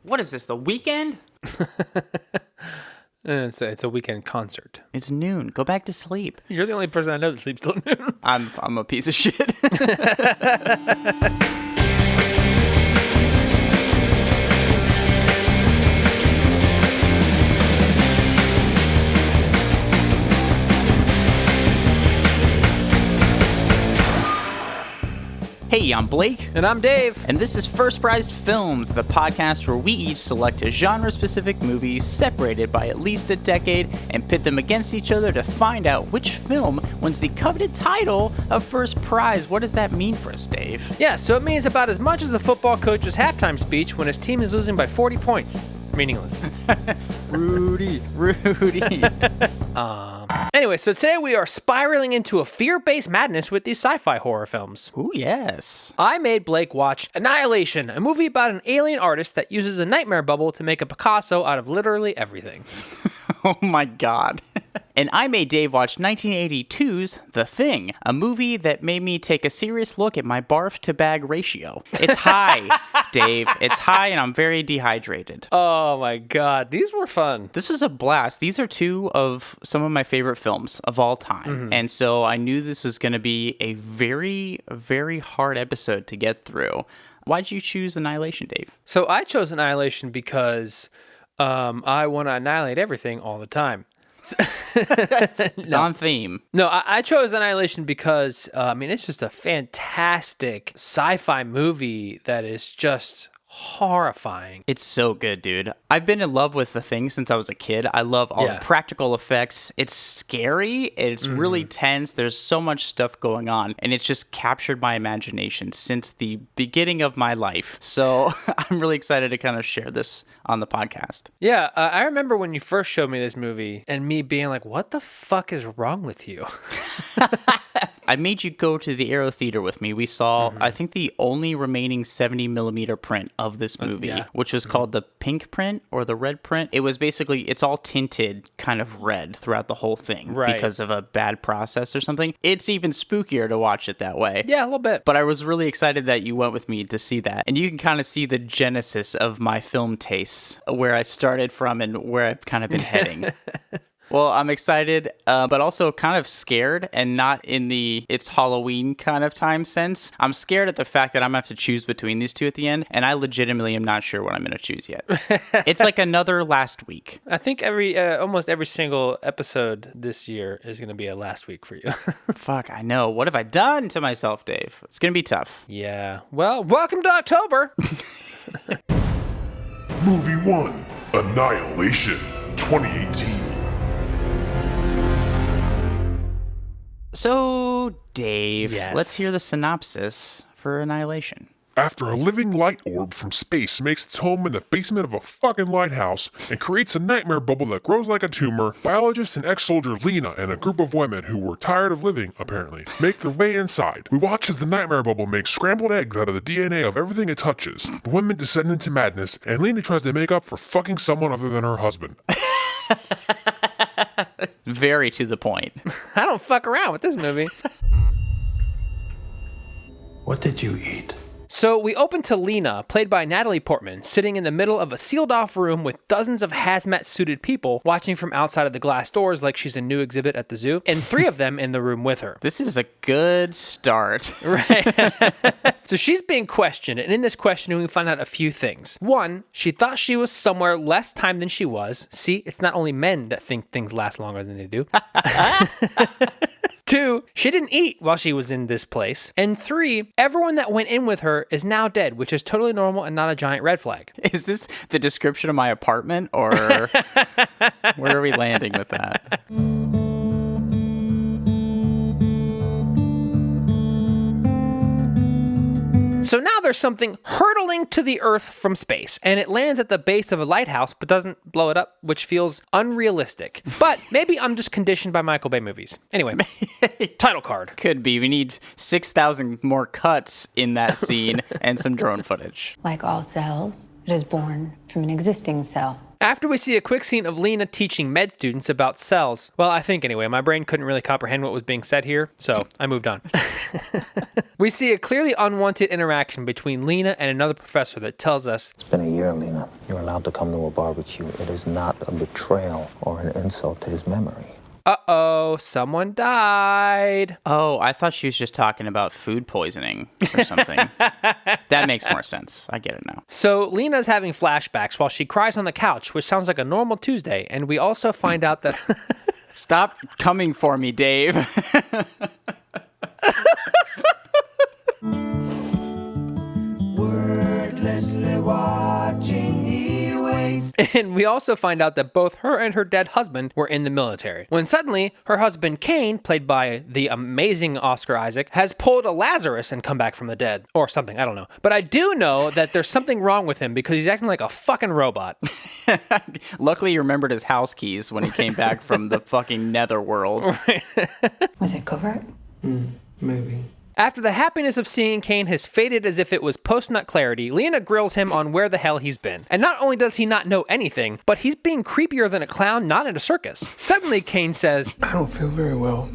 What is this, The Weekend? It's a weekend concert. It's noon. Go back to sleep. You're the only person I know that sleeps till noon. I'm a piece of shit. Hey, I'm Blake. And I'm Dave. And this is First Prize Films, the podcast where we each select a genre-specific movie separated by at least a decade and pit them against each other to find out which film wins the coveted title of First Prize. What does that mean for us, Dave? Yeah, so it means about as much as a football coach's halftime speech when his team is losing by 40 points. Meaningless. Rudy. Anyway, so today we are spiraling into a fear-based madness with these sci-fi horror films. Ooh, yes. I made Blake watch Annihilation, a movie about an alien artist that uses a nightmare bubble to make a Picasso out of literally everything. Oh my god. And I made Dave watch 1982's The Thing, a movie that made me take a serious look at my barf-to-bag ratio. It's high, Dave. It's high, and I'm very dehydrated. Oh my god, these were fun. This was a blast. These are two of some of my favorite films of all time. Mm-hmm. And so I knew this was going to be a very, very hard episode to get through. Why'd you choose Annihilation, Dave? So I chose Annihilation because I want to annihilate everything all the time. It's on theme. No, I chose Annihilation because, it's just a fantastic sci-fi movie that is just horrifying. It's so good, dude. I've been in love with The Thing since I was a kid. I love all the practical effects. It's scary. It's really tense. There's so much stuff going on, and it's just captured my imagination since the beginning of my life. So I'm really excited to kind of share this on the podcast. Yeah, I remember when you first showed me this movie and me being like, what the fuck is wrong with you? I made you go to the Aero Theater with me. We saw, I think, the only remaining 70 millimeter print of this movie, which was called the pink print or the red print. It was basically, it's all tinted kind of red throughout the whole thing because of a bad process or something. It's even spookier to watch it that way. Yeah, a little bit. But I was really excited that you went with me to see that. And you can kind of see the genesis of my film tastes, where I started from and where I've kind of been heading. Well, I'm excited, but also kind of scared, and not in the it's Halloween kind of time sense. I'm scared at the fact that I'm going to have to choose between these two at the end, and I legitimately am not sure what I'm going to choose yet. It's like another last week. I think almost every single episode this year is going to be a last week for you. Fuck, I know. What have I done to myself, Dave? It's going to be tough. Yeah. Well, welcome to October. Movie 1, Annihilation, 2018. So, Dave, yes. Let's hear the synopsis for Annihilation. After a living light orb from space makes its home in the basement of a fucking lighthouse and creates a nightmare bubble that grows like a tumor, biologist and ex-soldier Lena and a group of women who were tired of living, apparently, make their way inside. We watch as the nightmare bubble makes scrambled eggs out of the DNA of everything it touches. The women descend into madness, and Lena tries to make up for fucking someone other than her husband. Very to the point. I don't fuck around with this movie. What did you eat? So we open to Lena, played by Natalie Portman, sitting in the middle of a sealed-off room with dozens of hazmat-suited people watching from outside of the glass doors like she's a new exhibit at the zoo, and 3 of them in the room with her. This is a good start. Right. So she's being questioned, and in this questioning, we find out a few things. 1, she thought she was somewhere less time than she was. See, it's not only men that think things last longer than they do. 2, she didn't eat while she was in this place. And 3, everyone that went in with her is now dead, which is totally normal and not a giant red flag. Is this the description of my apartment, or where are we landing with that? So now there's something hurtling to the Earth from space, and it lands at the base of a lighthouse, but doesn't blow it up, which feels unrealistic. But maybe I'm just conditioned by Michael Bay movies. Anyway, title card. Could be. We need 6,000 more cuts in that scene and some drone footage. Like all cells, it is born from an existing cell. After we see a quick scene of Lena teaching med students about cells. Well, I think anyway. My brain couldn't really comprehend what was being said here, so I moved on. We see a clearly unwanted interaction between Lena and another professor that tells us, It's been a year, Lena. You're allowed to come to a barbecue. It is not a betrayal or an insult to his memory. uh-oh, someone died. Oh, I thought she was just talking about food poisoning or something. That makes more sense. I get it now. So Lena's having flashbacks while she cries on the couch, which sounds like a normal Tuesday. And we also find out that... Stop coming for me, Dave. Wordlessly watching, he waits. And we also find out that both her and her dead husband were in the military. When suddenly, her husband Kane, played by the amazing Oscar Isaac, has pulled a Lazarus and come back from the dead. Or something, I don't know. But I do know that there's something wrong with him because he's acting like a fucking robot. Luckily, he remembered his house keys when he came back from the fucking netherworld. Was it covert? Maybe. After the happiness of seeing Kane has faded as if it was post-nut clarity, Lena grills him on where the hell he's been. And not only does he not know anything, but he's being creepier than a clown not in a circus. Suddenly, Kane says, I don't feel very well.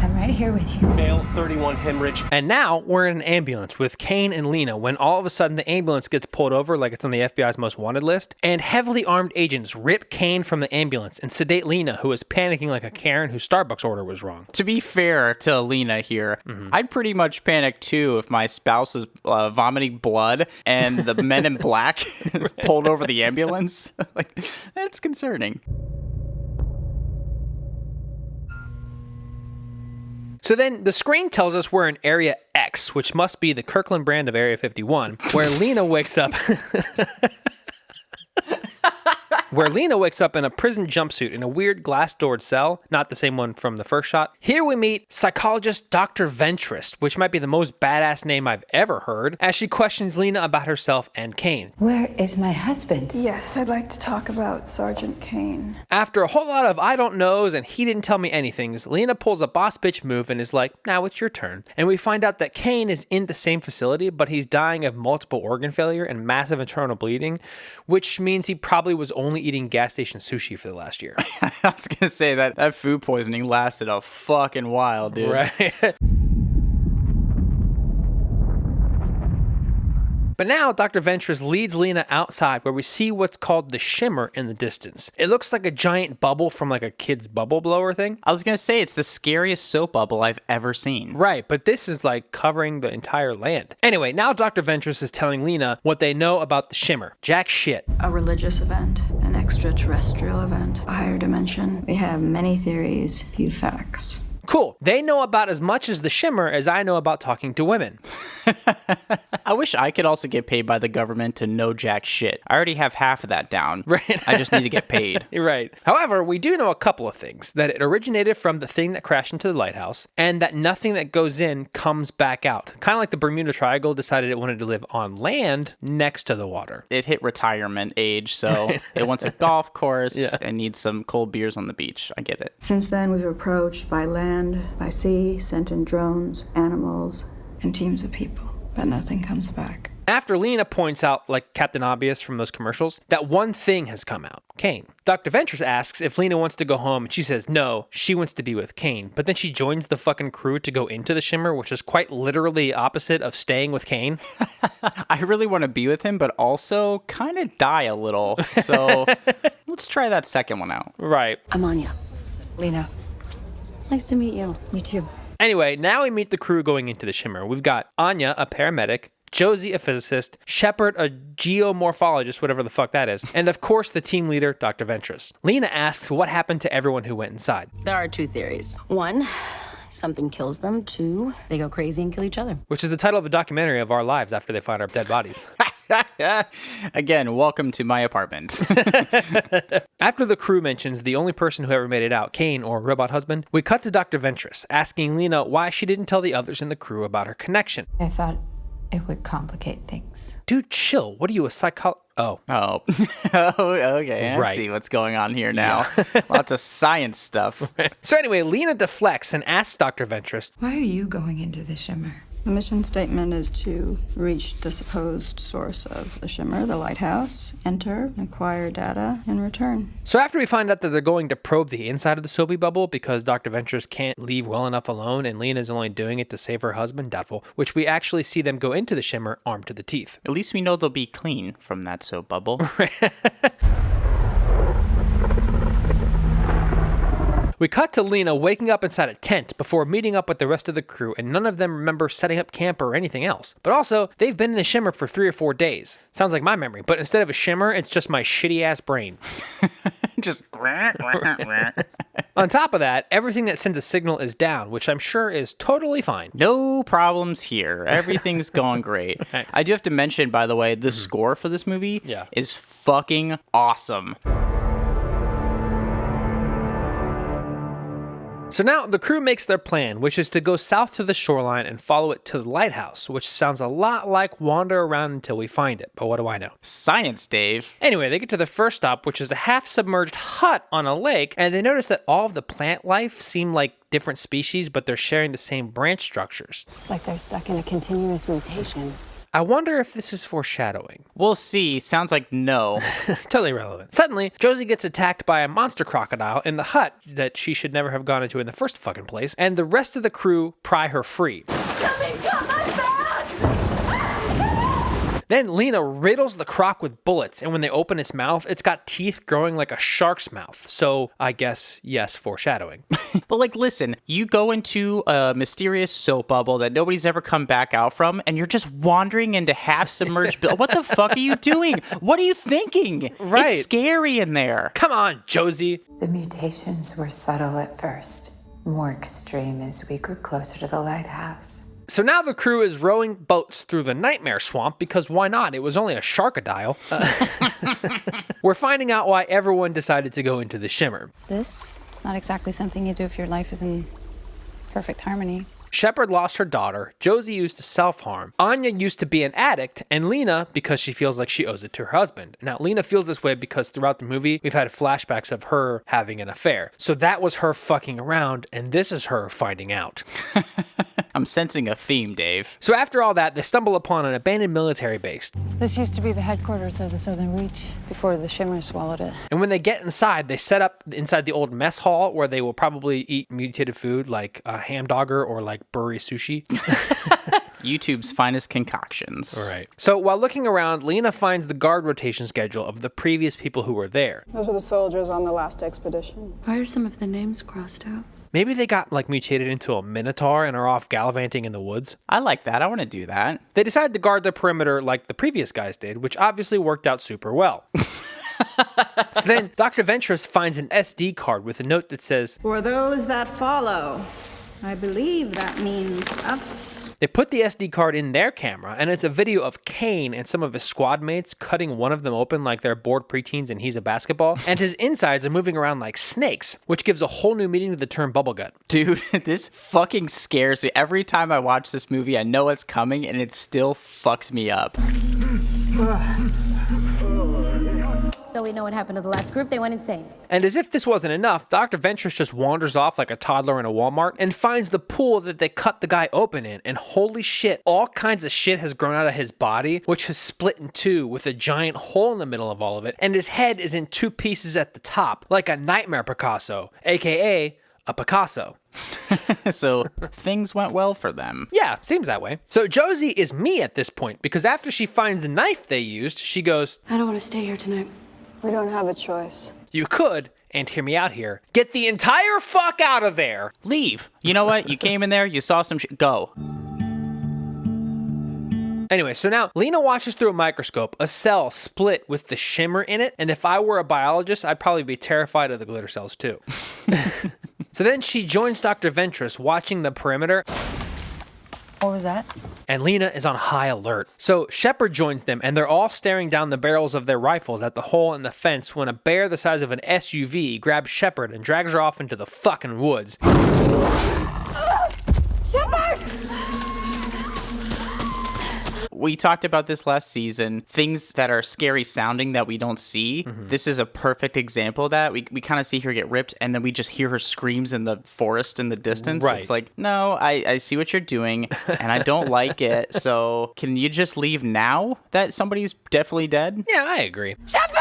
I'm right here with you. Male 31 hemorrhage. and now we're in an ambulance with Kane and Lena when all of a sudden the ambulance gets pulled over like it's on the FBI's most wanted list, and heavily armed agents rip Kane from the ambulance and sedate Lena, who is panicking like a Karen whose Starbucks order was wrong. To be fair to Lena here, I'd pretty much panic too if my spouse is vomiting blood and the men in black is pulled over the ambulance. Like, that's concerning. So then the screen tells us we're in Area X, which must be the Kirkland brand of Area 51, where Lena wakes up... where Lena wakes up in a prison jumpsuit in a weird glass-doored cell, not the same one from the first shot. Here we meet psychologist Dr. Ventress, which might be the most badass name I've ever heard, as she questions Lena about herself and Kane. Where is my husband? Yeah, I'd like to talk about Sergeant Kane. After a whole lot of I don't knows and he didn't tell me anythings, Lena pulls a boss bitch move and is like, now it's your turn. And we find out that Kane is in the same facility, but he's dying of multiple organ failure and massive internal bleeding, which means he probably was only eating gas station sushi for the last year. I was gonna say that food poisoning lasted a fucking while, dude. Right? But now Dr. Ventress leads Lena outside where we see what's called the shimmer in the distance. It looks like a giant bubble from like a kid's bubble blower thing. I was gonna say it's the scariest soap bubble I've ever seen. Right, but this is like covering the entire land. Anyway, now Dr. Ventress is telling Lena what they know about the shimmer. Jack shit. A religious event, an extraterrestrial event, a higher dimension. We have many theories, few facts. Cool. They know about as much as the shimmer as I know about talking to women. I wish I could also get paid by the government to know jack shit. I already have half of that down. Right. I just need to get paid. You're right. However, we do know a couple of things. That it originated from the thing that crashed into the lighthouse, and that nothing that goes in comes back out. Kind of like the Bermuda Triangle decided it wanted to live on land next to the water. It hit retirement age, so it wants a golf course Yeah. and needs some cold beers on the beach. I get it. Since then, we've approached by land, by sea, sent in drones, animals, and teams of people, but nothing comes back. After Lena points out, like Captain Obvious from those commercials, that one thing has come out, Kane. Dr. Ventress asks if Lena wants to go home, and she says no, she wants to be with Kane. But then she joins the fucking crew to go into the shimmer, which is quite literally opposite of staying with Kane. I really want to be with him, but also kind of die a little. So let's try that second one out. Right. I'm Anya. Lena. Nice to meet you. You too. Anyway, now we meet the crew going into the shimmer. We've got Anya, a paramedic, Josie, a physicist, Shepard, a geomorphologist, whatever the fuck that is, and of course the team leader, Dr. Ventress. Lena asks what happened to everyone who went inside. There are two theories. One, something kills them. Two, they go crazy and kill each other. Which is the title of a documentary of our lives after they find our dead bodies. Again, welcome to my apartment. After the crew mentions the only person who ever made it out, Kane or robot husband, we cut to Dr. Ventress, asking Lena why she didn't tell the others in the crew about her connection. I thought it would complicate things. Dude, chill. What are you, a psychologist? Oh. Oh, okay. I Right. see what's going on here now. Lots of science stuff. So anyway, Lena deflects and asks Dr. Ventress, Why are you going into the shimmer? The mission statement is to reach the supposed source of the shimmer, the lighthouse, enter, acquire data, and return. So after we find out that they're going to probe the inside of the soapy bubble because Dr. Ventress can't leave well enough alone and Lena's only doing it to save her husband, doubtful, which we actually see them go into the shimmer armed to the teeth. At least we know they'll be clean from that soap bubble. We cut to Lena waking up inside a tent before meeting up with the rest of the crew, and none of them remember setting up camp or anything else. But also, they've been in the shimmer for 3 or 4 days. Sounds like my memory, but instead of a shimmer, it's just my shitty-ass brain. Just On top of that, everything that sends a signal is down, which I'm sure is totally fine. no problems here. Everything's going great. I do have to mention, by the way, the score for this movie is fucking awesome. So now the crew makes their plan, which is to go south to the shoreline and follow it to the lighthouse, which sounds a lot like wander around until we find it, but what do I know? Science, Dave. Anyway, they get to the first stop, which is a half-submerged hut on a lake, and they notice that all of the plant life seem like different species, but they're sharing the same branch structures. It's like they're stuck in a continuous mutation. I wonder if this is foreshadowing. We'll see. Sounds like no. Totally irrelevant. Suddenly, Josie gets attacked by a monster crocodile in the hut that she should never have gone into in the first fucking place, and the rest of the crew pry her free. Something's got my back! Then Lena riddles the croc with bullets, and when they open its mouth, it's got teeth growing like a shark's mouth. So, I guess, yes, foreshadowing. But like, listen, you go into a mysterious soap bubble that nobody's ever come back out from, and you're just wandering into half-submerged... What the fuck are you doing? What are you thinking? Right. It's scary in there. Come on, Josie. The mutations were subtle at first, more extreme as we grew closer to the lighthouse. So now the crew is rowing boats through the nightmare swamp because why not? It was only a Sharkodile. We're finding out why everyone decided to go into the shimmer. This is not exactly something you do if your life is in perfect harmony. Shepard lost her daughter, Josie used to self-harm, Anya used to be an addict, and Lena because she feels like she owes it to her husband. Now, Lena feels this way because throughout the movie, we've had flashbacks of her having an affair. So that was her fucking around, and this is her finding out. I'm sensing a theme, Dave. So after all that, they stumble upon an abandoned military base. This used to be the headquarters of the Southern Reach before the shimmer swallowed it. And when they get inside, they set up inside the old mess hall where they will probably eat mutated food like a ham dogger or like burry sushi. YouTube's finest concoctions. All right. So while looking around, Lena finds the guard rotation schedule of the previous people who were there. Those are the soldiers on the last expedition. Why are some of the names crossed out? Maybe they got like mutated into a minotaur and are off gallivanting in the woods. I like that. I want to do that. They decide to guard the perimeter like the previous guys did, which obviously worked out super well. So then Dr. Ventress finds an SD card with a note that says, For those that follow, I believe that means us. They put the SD card in their camera, and it's a video of Kane and some of his squad mates cutting one of them open like they're bored preteens and he's a basketball, and his insides are moving around like snakes, which gives a whole new meaning to the term bubble gut. Dude, this fucking scares me. Every time I watch this movie, I know it's coming, and it still fucks me up. So we know what happened to the last group. They went insane. And as if this wasn't enough, Dr. Ventress just wanders off like a toddler in a Walmart and finds the pool that they cut the guy open in. And holy shit, all kinds of shit has grown out of his body, which has split in two with a giant hole in the middle of all of it. And his head is in 2 pieces at the top, like a nightmare Picasso, aka a Picasso. So things went well for them. Yeah, seems that way. So Josie is me at this point because after she finds the knife they used, she goes, I don't want to stay here tonight. We don't have a choice. You could, and hear me out here, get the entire fuck out of there. Leave. You know what? You came in there, you saw some shit. Go. Anyway, so now Lena watches through a microscope a cell split with the shimmer in it, and if I were a biologist, I'd probably be terrified of the glitter cells too. So then she joins Dr. Ventress watching the perimeter. What was that? And Lena is on high alert. So Shepard joins them, and they're all staring down the barrels of their rifles at the hole in the fence when a bear the size of an SUV grabs Shepard and drags her off into the fucking woods. Shepard! We talked about this last season. Things that are scary sounding that we don't see. This is a perfect example of that. We kind of see her get ripped, and then we just hear her screams in the forest in the distance. Right. It's like, no, I see what you're doing, and I don't like it. So can you just leave now that somebody's definitely dead? Yeah, I agree. Shepard!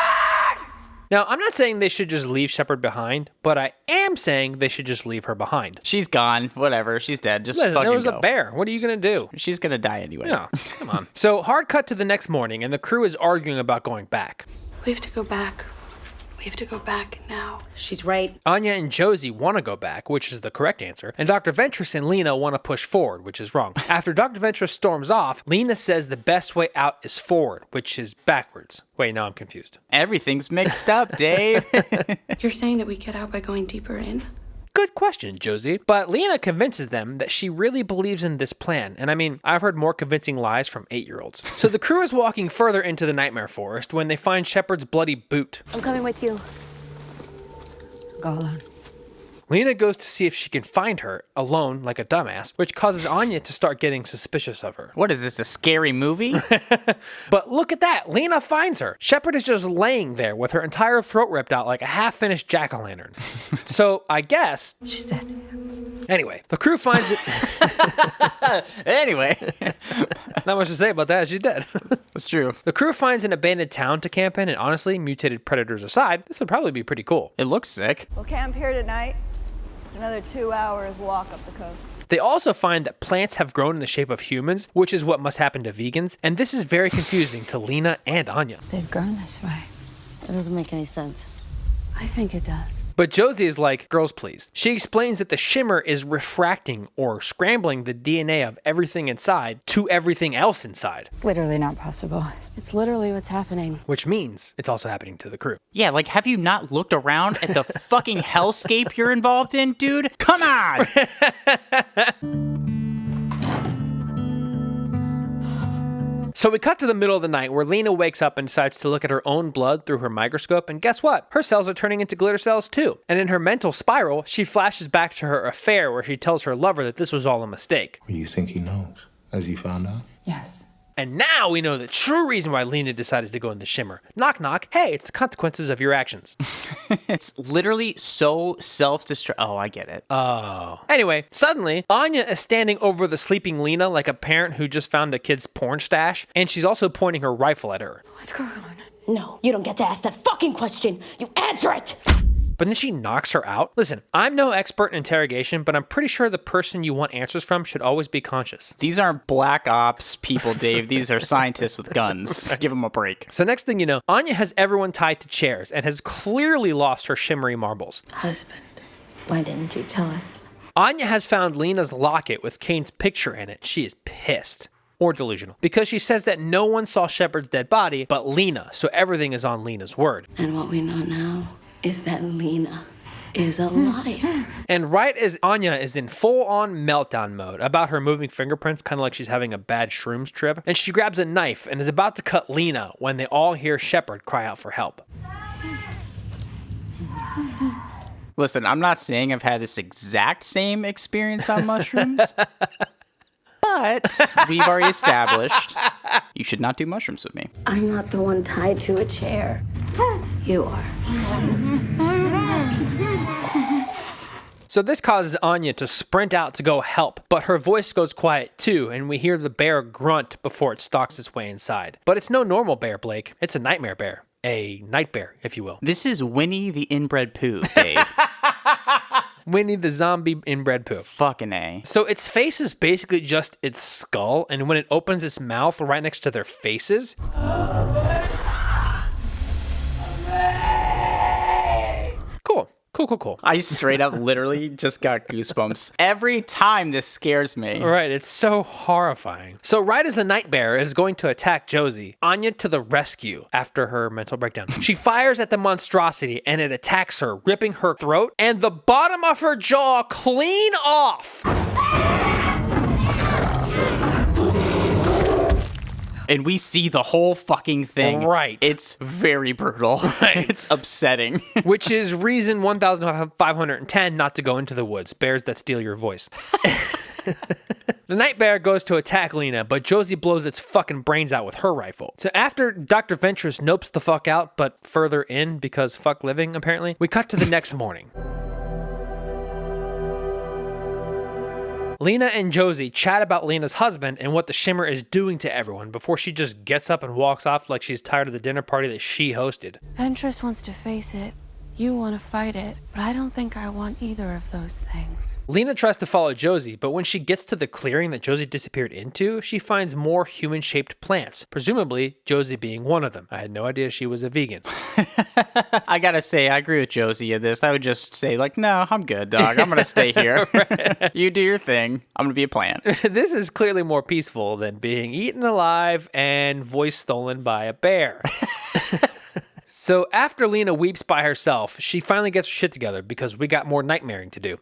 Now, I'm not saying they should just leave Shepard behind, but I am saying they should just leave her behind. She's gone. Whatever. She's dead. Just Listen, fucking there was go. a bear. What are you going to do? She's going to die anyway. Yeah, come on. So, hard cut to the next morning, and the crew is arguing about going back. We have to go back. We have to go back now. She's right. Anya and Josie want to go back, which is the correct answer, and Dr. Ventress and Lena want to push forward, which is wrong. After Dr. Ventress storms off, Lena says the best way out is forward, which is backwards. Wait, now I'm confused. Everything's mixed up, Dave. You're saying that we get out by going deeper in? Good question, Josie. But Lena convinces them that she really believes in this plan. And I mean, I've heard more convincing lies from 8-year-olds. So the crew is walking further into the nightmare forest when they find Shepard's bloody boot. I'm coming with you. Go alone. Lena goes to see if she can find her alone like a dumbass, which causes Anya to start getting suspicious of her. What is this, a scary movie? But look at that. Lena finds her. Shepard is just laying there with her entire throat ripped out like a half-finished jack-o'-lantern. So I guess... She's dead. Anyway, the crew finds it... Anyway. Not much to say about that. She's dead. That's true. The crew finds an abandoned town to camp in, and honestly, mutated predators aside, this would probably be pretty cool. It looks sick. We'll camp here tonight. It's another 2 hours walk up the coast. They also find that plants have grown in the shape of humans, which is what must happen to vegans, and this is very confusing to Lena and Anya. They've grown this way. It doesn't make any sense. I think it does. But Josie is like, girls please. She explains that the shimmer is refracting or scrambling the DNA of everything inside to everything else inside, It's literally not possible. It's literally what's happening. which means it's also happening to the crew. Yeah, like, have you not looked around at the fucking hellscape you're involved in, dude? Come on! So we cut to the middle of the night where Lena wakes up and decides to look at her own blood through her microscope, and guess what? Her cells are turning into glitter cells too. And in her mental spiral, she flashes back to her affair where she tells her lover that this was all a mistake. Well, you think he knows, as he found out? Yes. And now we know the true reason why Lena decided to go in the shimmer. Knock knock, hey, it's the consequences of your actions. It's literally so self-destruct. Oh, I get it. Oh. Anyway, suddenly, Anya is standing over the sleeping Lena like a parent who just found a kid's porn stash, and she's also pointing her rifle at her. What's going on? No, you don't get to ask that fucking question. You answer it! But then she knocks her out. Listen, I'm no expert in interrogation, but I'm pretty sure the person you want answers from should always be conscious. These aren't black ops people, Dave. These are scientists with guns. Give them a break. So next thing you know, Anya has everyone tied to chairs and has clearly lost her shimmery marbles. Husband. Why didn't you tell us? Anya has found Lena's locket with Kane's picture in it. She is pissed. Or delusional. Because she says that no one saw Shepard's dead body but Lena, so everything is on Lena's word. And what we know now is that Lena is a liar. And right as Anya is in full-on meltdown mode about her moving fingerprints, kind of like she's having a bad shrooms trip, and she grabs a knife and is about to cut Lena when they all hear Shepard cry out for help. Listen, I'm not saying I've had this exact same experience on mushrooms, but we've already established you should not do mushrooms with me. I'm not the one tied to a chair. You are. So this causes Anya to sprint out to go help, but her voice goes quiet too, and we hear the bear grunt before it stalks its way inside. But it's no normal bear, Blake. It's a nightmare bear. A night bear, if you will. This is Winnie the inbred poo, Dave. Winnie the zombie inbred poo. Fucking A. So its face is basically just its skull, and when it opens its mouth right next to their faces... Cool. I straight up literally just got goosebumps. Every time this scares me. Right, it's so horrifying. So right as the night bear is going to attack Josie, Anya to the rescue after her mental breakdown. She fires at the monstrosity and it attacks her, ripping her throat and the bottom of her jaw clean off. And we see the whole fucking thing. Right. It's very brutal. Right. It's upsetting. Which is reason 1,510 not to go into the woods. Bears that steal your voice. The nightmare goes to attack Lena, but Josie blows its fucking brains out with her rifle. So after Dr. Ventress nopes the fuck out, but further in because fuck living, apparently, we cut to the next morning. Lena and Josie chat about Lena's husband and what the Shimmer is doing to everyone before she just gets up and walks off like she's tired of the dinner party that she hosted. Ventress wants to face it. You want to fight it, but I don't think I want either of those things. Lena tries to follow Josie, but when she gets to the clearing that Josie disappeared into, she finds more human-shaped plants, presumably Josie being one of them. I had no idea she was a vegan. I gotta say, I agree with Josie in this. I would just say, like, no, I'm good, dog. I'm gonna stay here. You do your thing. I'm gonna be a plant. This is clearly more peaceful than being eaten alive and voice stolen by a bear. So after Lena weeps by herself, she finally gets her shit together because we got more nightmaring to do.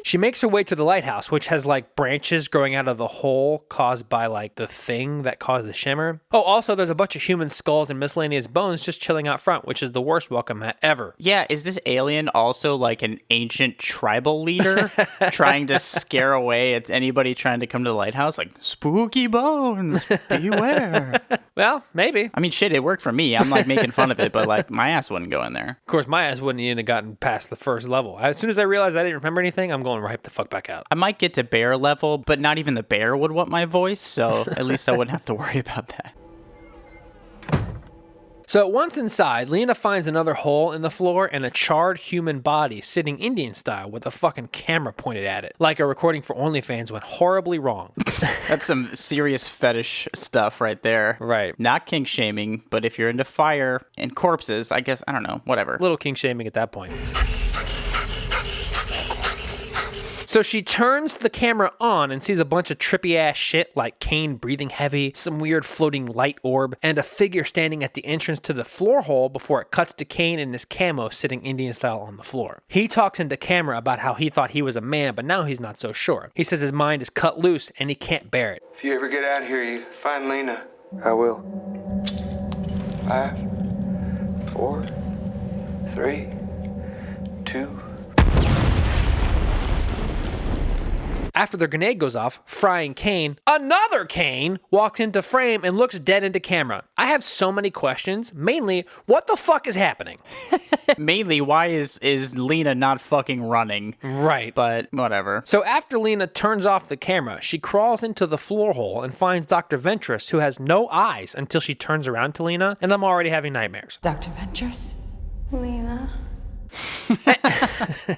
She makes her way to the lighthouse, which has like branches growing out of the hole caused by like the thing that caused the shimmer. Oh, also there's a bunch of human skulls and miscellaneous bones just chilling out front, which is the worst welcome mat ever. Yeah, is this alien also like an ancient tribal leader trying to scare away at anybody trying to come to the lighthouse? Like, spooky bones, beware. Well, maybe. I mean, shit, it worked for me. I'm like making fun of it, but like my ass wouldn't go in there. Of course, my ass wouldn't even have gotten past the first level. As soon as I realized I didn't remember anything, I'm going right the fuck back out. I might get to bear level, but not even the bear would want my voice, so at least I wouldn't have to worry about that. So once inside, Lena finds another hole in the floor and a charred human body sitting Indian style with a fucking camera pointed at it, like a recording for OnlyFans went horribly wrong. That's some serious fetish stuff right there. Right. Not kink shaming, but if you're into fire and corpses, I guess, I don't know, whatever. Little kink shaming at that point. So she turns the camera on and sees a bunch of trippy ass shit like Kane breathing heavy, some weird floating light orb, and a figure standing at the entrance to the floor hole before it cuts to Kane in his camo sitting Indian style on the floor. He talks into camera about how he thought he was a man, but now he's not so sure. He says his mind is cut loose and he can't bear it. If you ever get out here, you find Lena. I will. 5, 4, 3, 2. After the grenade goes off, frying Kane, another Kane, walks into frame and looks dead into camera. I have so many questions. Mainly, what the fuck is happening? Mainly, why is Lena not fucking running? Right. But whatever. So after Lena turns off the camera, she crawls into the floor hole and finds Dr. Ventress, who has no eyes until she turns around to Lena, and I'm already having nightmares. Dr. Ventress? Lena.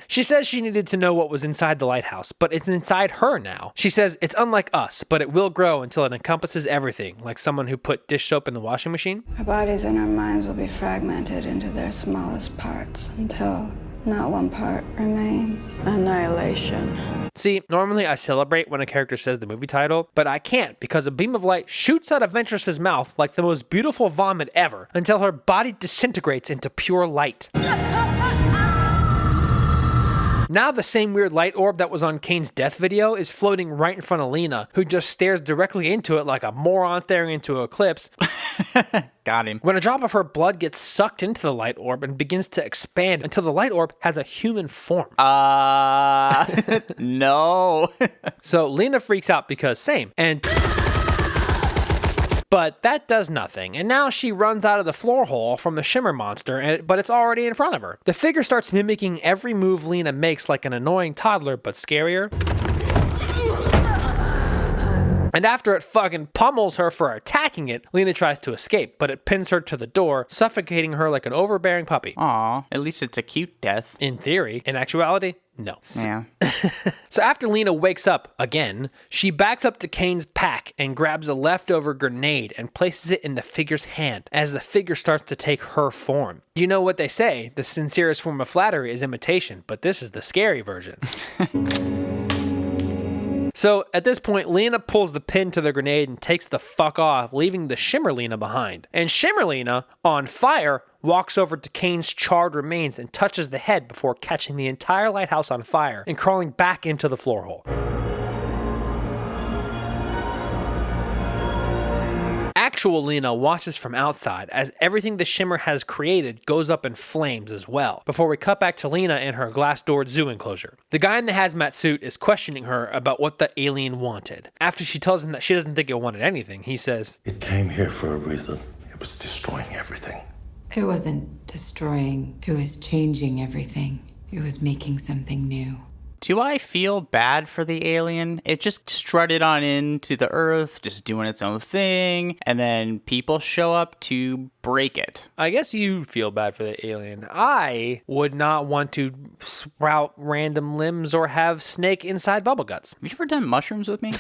She says she needed to know what was inside the lighthouse, but it's inside her now. She says it's unlike us, but it will grow until it encompasses everything, like someone who put dish soap in the washing machine. Our bodies and our minds will be fragmented into their smallest parts until not one part remains. Annihilation. See, normally I celebrate when a character says the movie title, but I can't because a beam of light shoots out of Ventress's mouth like the most beautiful vomit ever until her body disintegrates into pure light. Now the same weird light orb that was on Kane's death video is floating right in front of Lena, who just stares directly into it like a moron staring into an eclipse. Got him. When a drop of her blood gets sucked into the light orb and begins to expand until the light orb has a human form. No. So Lena freaks out because same, and... But that does nothing, and now she runs out of the floor hole from the shimmer monster, but it's already in front of her. The figure starts mimicking every move Lena makes like an annoying toddler, but scarier. And after it fucking pummels her for attacking it, Lena tries to escape, but it pins her to the door, suffocating her like an overbearing puppy. Aw, at least it's a cute death. In theory. In actuality, no. Yeah. So after Lena wakes up again, she backs up to Kane's pack and grabs a leftover grenade and places it in the figure's hand as the figure starts to take her form. You know what they say, the sincerest form of flattery is imitation, but this is the scary version. So at this point, Lena pulls the pin to the grenade and takes the fuck off, leaving the Shimmer Lena behind. And Shimmer Lena, on fire, walks over to Kane's charred remains and touches the head before catching the entire lighthouse on fire and crawling back into the floor hole. Actual Lena watches from outside as everything the shimmer has created goes up in flames as well, before we cut back to Lena in her glass-doored zoo enclosure. The guy in the hazmat suit is questioning her about what the alien wanted. After she tells him that she doesn't think it wanted anything, he says, "It came here for a reason. It was destroying everything." It wasn't destroying, it was changing everything. It was making something new. Do I feel bad for the alien? It just strutted on into the Earth, just doing its own thing, and then people show up to break it. I guess you feel bad for the alien. I would not want to sprout random limbs or have snake inside bubble guts. Have you ever done mushrooms with me?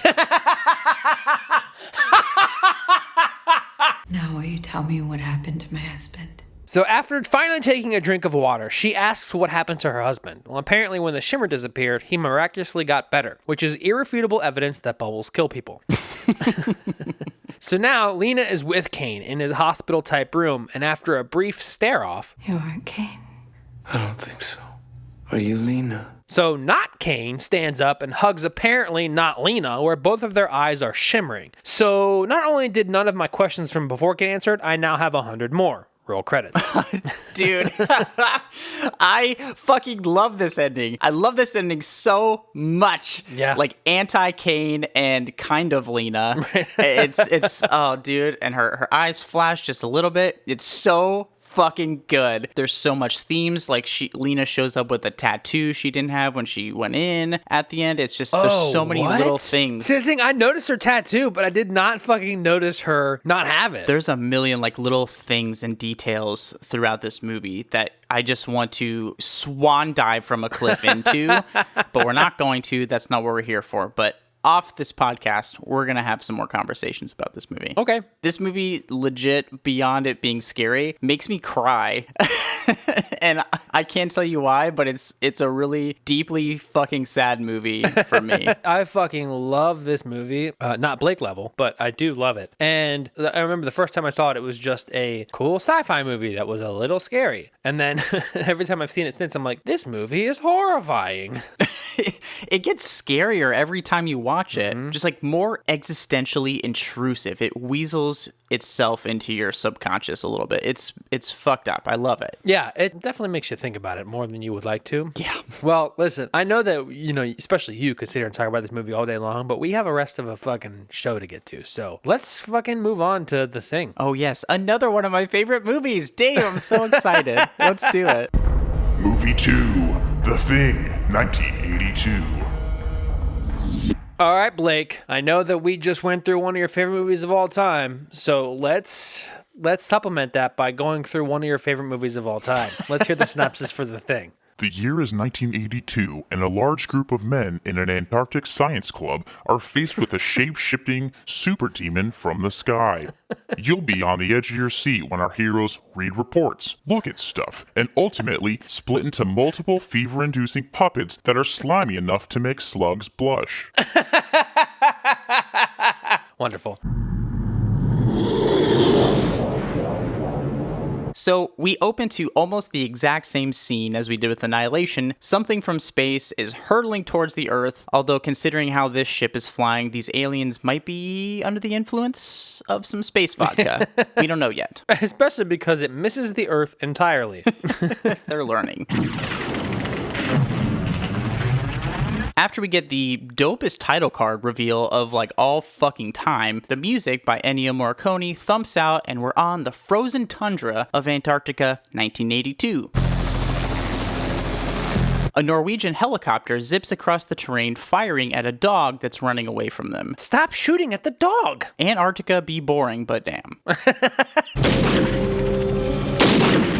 Now will you tell me what happened to my husband? So after finally taking a drink of water, she asks what happened to her husband. Well, apparently when the shimmer disappeared, he miraculously got better, which is irrefutable evidence that bubbles kill people. So now Lena is with Kane in his hospital-type room, and after a brief stare-off... You aren't Kane. I don't think so. Are you Lena? So not Kane stands up and hugs apparently not Lena, where both of their eyes are shimmering. So not only did none of my questions from before get answered, I now have 100 more. Roll credits. Dude, I fucking love this ending. I love this ending so much. Yeah. Like anti-Kane and kind of Lena. It's oh dude, and her eyes flash just a little bit. It's so fucking good. There's so much themes, like Lena shows up with a tattoo she didn't have when she went in at the end. It's just there's so many little things. See, the thing, I noticed her tattoo, but I did not fucking notice her not have it. There's a million like little things and details throughout this movie that I just want to swan dive from a cliff into, but we're not going to. That's not what we're here for. But off this podcast, we're going to have some more conversations about this movie. Okay. This movie, legit, beyond it being scary, makes me cry. And I can't tell you why, but it's a really deeply fucking sad movie for me. I fucking love this movie. Not Blake level, but I do love it. And I remember the first time I saw it, it was just a cool sci-fi movie that was a little scary. And then every time I've seen it since, I'm like, this movie is horrifying. It gets scarier every time you watch it. Just like more existentially intrusive. It weasels itself into your subconscious a little bit. It's fucked up. I love it. Yeah, it definitely makes you think about it more than you would like to. Yeah. Well, listen, I know that, you know, especially you could sit here and talk about this movie all day long, but we have a rest of a fucking show to get to. So let's fucking move on to The Thing. Oh, yes. Another one of my favorite movies. Dave, I'm so excited. Let's do it. Movie 2, The Thing, 1982. All right, Blake, I know that we just went through one of your favorite movies of all time, so let's supplement that by going through one of your favorite movies of all time. Let's hear the synopsis for The Thing. The year is 1982, and a large group of men in an Antarctic science club are faced with a shape-shifting super demon from the sky. You'll be on the edge of your seat when our heroes read reports, look at stuff, and ultimately split into multiple fever-inducing puppets that are slimy enough to make slugs blush. Wonderful. So we open to almost the exact same scene as we did with Annihilation. Something from space is hurtling towards the Earth, although considering how this ship is flying, these aliens might be under the influence of some space vodka. We don't know yet. Especially because it misses the Earth entirely. They're learning. After we get the dopest title card reveal of like all fucking time, the music by Ennio Morricone thumps out and we're on the frozen tundra of Antarctica, 1982. A Norwegian helicopter zips across the terrain firing at a dog that's running away from them. Stop shooting at the dog! Antarctica be boring, but damn.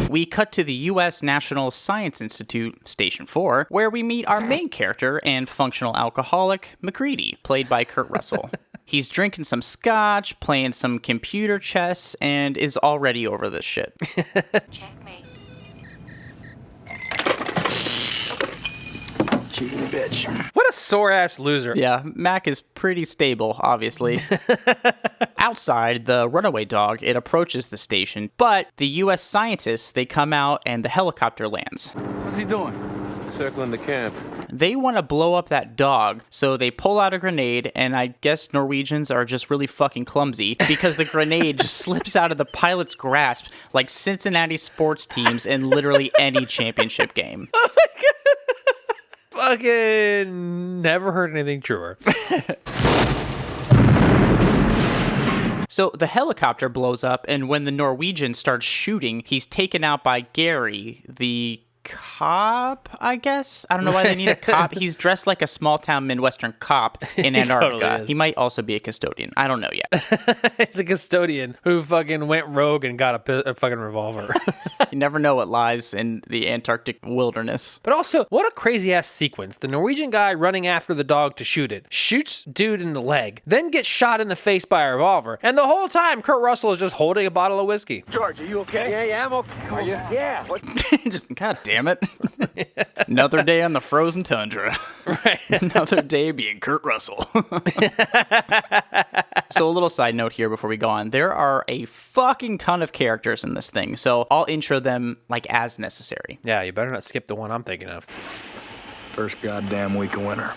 We cut to the U.S. National Science Institute, Station 4, where we meet our main character and functional alcoholic, McCready, played by Kurt Russell. He's drinking some scotch, playing some computer chess, and is already over this shit. Checkmate. Cheating bitch. What a sore-ass loser. Yeah, Mac is pretty stable, obviously. Outside, the runaway dog, it approaches the station, but the U.S. scientists, they come out and the helicopter lands. What's he doing? circling the camp. They want to blow up that dog, so they pull out a grenade, and I guess Norwegians are just really fucking clumsy because the grenade just slips out of the pilot's grasp like Cincinnati sports teams in literally any championship game. Oh my god. Fucking never heard anything truer. So the helicopter blows up, and when the Norwegian starts shooting, he's taken out by Gary, the cop, I guess? I don't know why they need a cop. He's dressed like a small-town Midwestern cop in Antarctica. Totally he might also be a custodian. I don't know yet. It's a custodian who fucking went rogue and got a fucking revolver. You never know what lies in the Antarctic wilderness. But also, what a crazy-ass sequence. The Norwegian guy running after the dog to shoot it, shoots dude in the leg, then gets shot in the face by a revolver, and the whole time Kurt Russell is just holding a bottle of whiskey. George, are you okay? Yeah, I'm okay. Are you? Yeah. What? Just, god damn it. Another day on the frozen tundra. Right. Another day being Kurt Russell. So a little side note here before we go on. There are a fucking ton of characters in this thing, so I'll intro them like as necessary. Yeah, you better not skip the one I'm thinking of. First goddamn week of winter.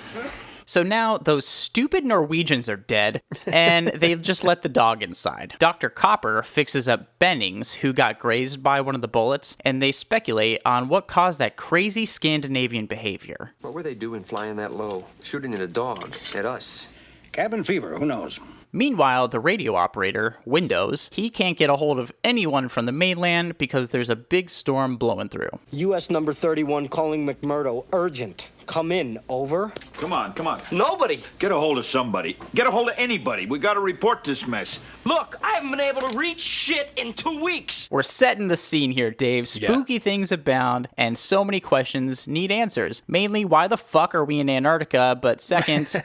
So now those stupid Norwegians are dead, and they just let the dog inside. Dr. Copper fixes up Bennings, who got grazed by one of the bullets, and they speculate on what caused that crazy Scandinavian behavior. What were they doing flying that low? Shooting at a dog, at us. Cabin fever, who knows? Meanwhile, the radio operator, Windows, he can't get a hold of anyone from the mainland because there's a big storm blowing through. U.S. number 31 calling McMurdo. Urgent. Come in. Over. Come on. Nobody. Get a hold of somebody. Get a hold of anybody. We gotta report this mess. Look, I haven't been able to reach shit in 2 weeks. We're setting the scene here, Dave. Spooky things abound, and so many questions need answers. Mainly, why the fuck are we in Antarctica? But second,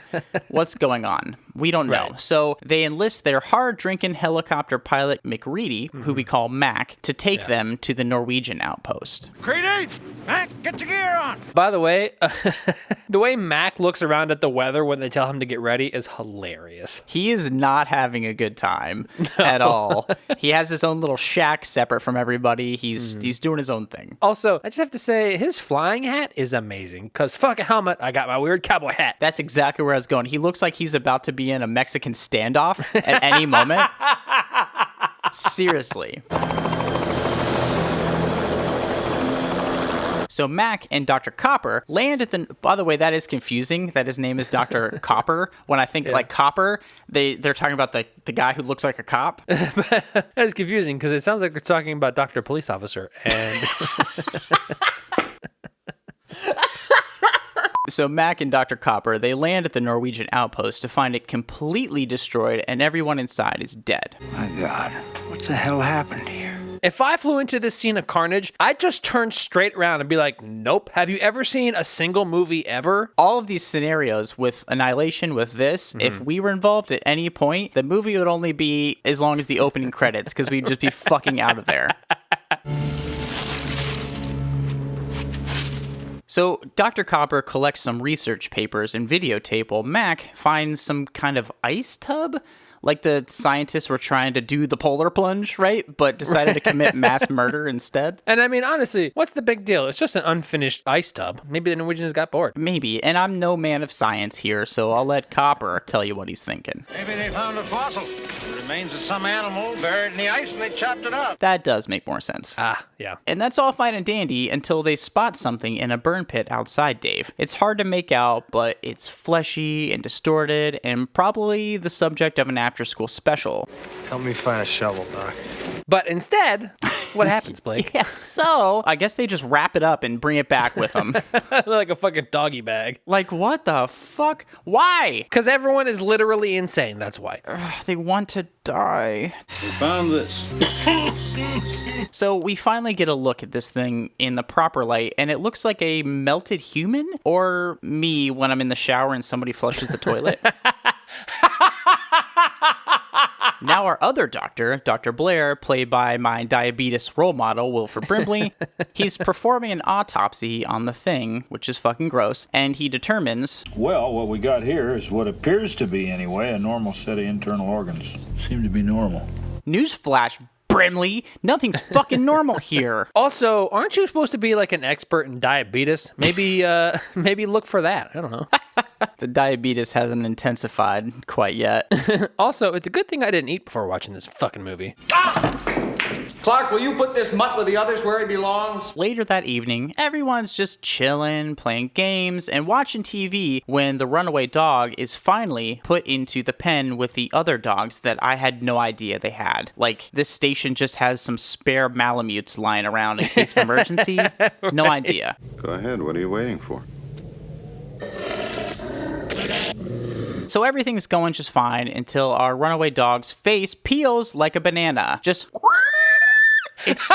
what's going on? We don't know. Right. So they enlist their hard-drinking helicopter pilot, McReady, who we call Mac, to take them to the Norwegian outpost. Creedy! Mac, get your gear on! By the way, the way Mac looks around at the weather when they tell him to get ready is hilarious. He is not having a good time at all. He has his own little shack separate from everybody. He's doing his own thing. Also, I just have to say, his flying hat is amazing, because fuck a helmet, I got my weird cowboy hat. That's exactly where I was going. He looks like he's about to be in a Mexican standoff at any moment. Seriously. So Mac and Dr. Copper land at the... By the way, that is confusing that his name is Dr. Copper. When I think like Copper, they're talking about the guy who looks like a cop. That is confusing because it sounds like they're talking about Dr. Police Officer. And... So Mac and Dr. Copper, they land at the Norwegian outpost to find it completely destroyed and everyone inside is dead. My God, what the hell happened here? If I flew into this scene of carnage, I'd just turn straight around and be like, nope. Have you ever seen a single movie ever? All of these scenarios with Annihilation, with this, if we were involved at any point, the movie would only be as long as the opening credits because we'd just be fucking out of there. So Dr. Copper collects some research papers and videotape while Mac finds some kind of ice tub. Like the scientists were trying to do the polar plunge, right? But decided to commit mass murder instead. And I mean, honestly, what's the big deal? It's just an unfinished ice tub. Maybe the Norwegians got bored. Maybe. And I'm no man of science here, so I'll let Copper tell you what he's thinking. Maybe they found a fossil. The remains of some animal buried in the ice and they chopped it up. That does make more sense. Yeah. And that's all fine and dandy until they spot something in a burn pit outside, Dave. It's hard to make out, but it's fleshy and distorted and probably the subject of an after-school special. Help me find a shovel, Doc. But instead, what happens, Blake? Yeah, so I guess they just wrap it up and bring it back with them. Like a fucking doggy bag. Like, what the fuck? Why? Because everyone is literally insane, that's why. They want to die. We found this. So we finally get a look at this thing in the proper light, and it looks like a melted human, or me when I'm in the shower and somebody flushes the toilet. Now our other doctor, Dr. Blair, played by my diabetes role model, Wilford Brimley, he's performing an autopsy on the thing, which is fucking gross, and he determines... Well, what we got here is what appears to be, anyway, a normal set of internal organs. Seem to be normal. Newsflash, Brimley. Nothing's fucking normal here. Also, aren't you supposed to be like an expert in diabetes? Maybe look for that. I don't know. The diabetes hasn't intensified quite yet. Also, it's a good thing I didn't eat before watching this fucking movie. Clark, will you put this mutt with the others where he belongs? Later that evening, everyone's just chilling, playing games, and watching TV when the runaway dog is finally put into the pen with the other dogs that I had no idea they had. Like, this station just has some spare Malamutes lying around in case of emergency. No idea. Go ahead, what are you waiting for? So everything's going just fine until our runaway dog's face peels like a banana. Just... It's...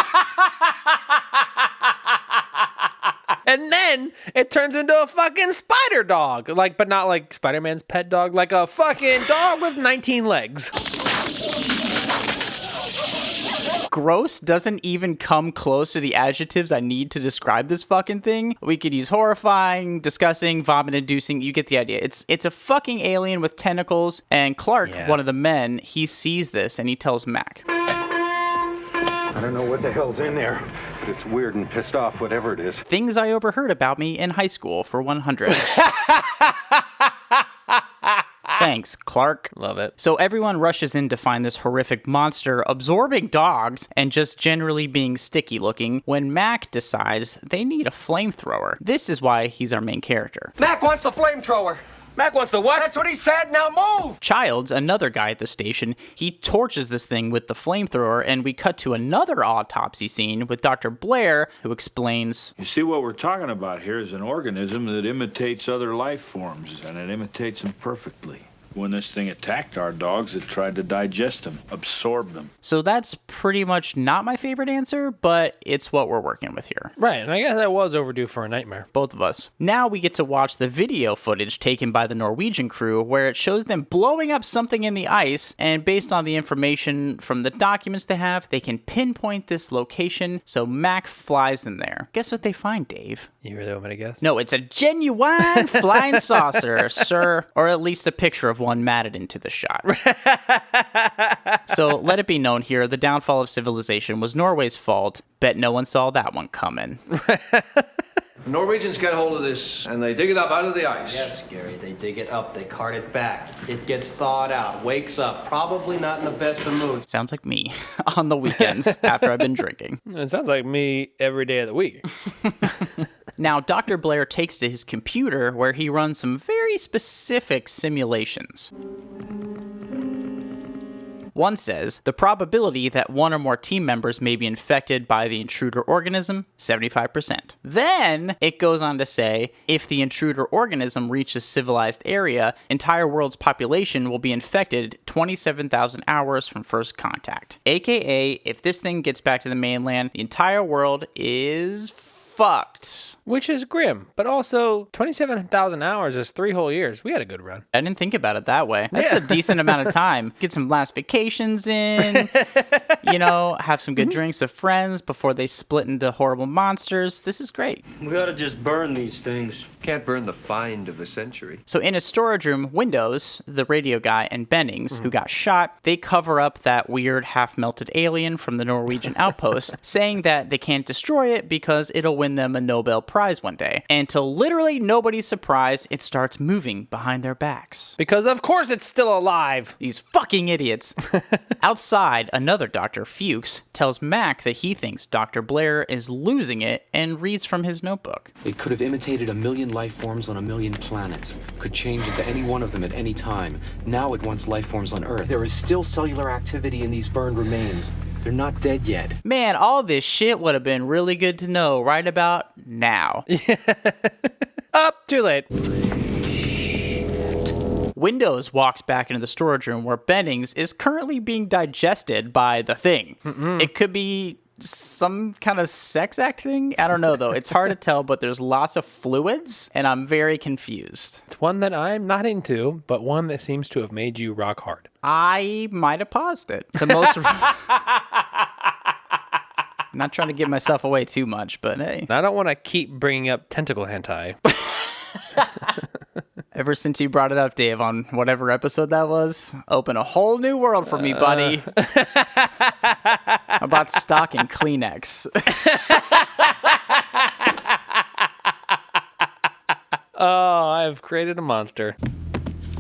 And then it turns into a fucking spider dog. Like, but not like Spider-Man's pet dog, like a fucking dog with 19 legs. Gross doesn't even come close to the adjectives I need to describe this fucking thing. We could use horrifying, disgusting, vomit-inducing. You get the idea. It's a fucking alien with tentacles. And Clark, one of the men, he sees this and he tells Mac. I don't know what the hell's in there, but it's weird and pissed off, whatever it is. Things I overheard about me in high school for 100. Thanks, Clark. Love it. So everyone rushes in to find this horrific monster absorbing dogs and just generally being sticky looking when Mac decides they need a flamethrower. This is why he's our main character. Mac wants the flamethrower. Mac wants the what? That's what he said. Now move! Childs, another guy at the station, he torches this thing with the flamethrower, and we cut to another autopsy scene with Dr. Blair, who explains... You see, what we're talking about here is an organism that imitates other life forms, and it imitates them perfectly. When this thing attacked our dogs, it tried to digest them, absorb them. So that's pretty much not my favorite answer, but it's what we're working with here. Right, and I guess that was overdue for a nightmare. Both of us. Now we get to watch the video footage taken by the Norwegian crew where it shows them blowing up something in the ice, and based on the information from the documents they have, they can pinpoint this location, so Mac flies them there. Guess what they find, Dave? You really want me to guess? No, it's a genuine flying saucer, sir. Or at least a picture of one matted into the shot. So let it be known here, the downfall of civilization was Norway's fault. Bet no one saw that one coming. The Norwegians get hold of this, and they dig it up out of the ice. Yes, Gary, they dig it up, they cart it back. It gets thawed out, wakes up, probably not in the best of moods. Sounds like me on the weekends after I've been drinking. It sounds like me every day of the week. Now, Dr. Blair takes to his computer where he runs some very specific simulations. One says, the probability that one or more team members may be infected by the intruder organism, 75%. Then, it goes on to say, if the intruder organism reaches civilized area, entire world's population will be infected 27,000 hours from first contact. AKA, if this thing gets back to the mainland, the entire world is fucked. Which is grim, but also 27,000 hours is 3 whole years. We had a good run. I didn't think about it that way. That's a decent amount of time. Get some last vacations in, have some good drinks with friends before they split into horrible monsters. This is great. We ought to just burn these things. Can't burn the find of the century. So in a storage room, Windows, the radio guy, and Bennings, who got shot, they cover up that weird half-melted alien from the Norwegian outpost, saying that they can't destroy it because it'll win them a Nobel Prize one day. And to literally nobody's surprise, it starts moving behind their backs. Because of course it's still alive. These fucking idiots. Outside, another Dr. Fuchs tells Mac that he thinks Dr. Blair is losing it and reads from his notebook. It could have imitated 1 million life forms on 1 million planets, could change into any one of them at any time. Now it wants life forms on Earth. There is still cellular activity in these burned remains. They're not dead yet. Man, all this shit would have been really good to know right about now. Up, too late. Windows walks back into the storage room where Bennings is currently being digested by the thing. It could be some kind of sex act thing? I don't know, though. It's hard to tell, but there's lots of fluids, and I'm very confused. It's one that I'm not into, but one that seems to have made you rock hard. I might have paused it. The most... Not trying to give myself away too much, but hey. I don't want to keep bringing up tentacle hentai. Ever since you brought it up, Dave, on whatever episode that was, open a whole new world for me, buddy. about stocking Kleenex. Oh, I've created a monster.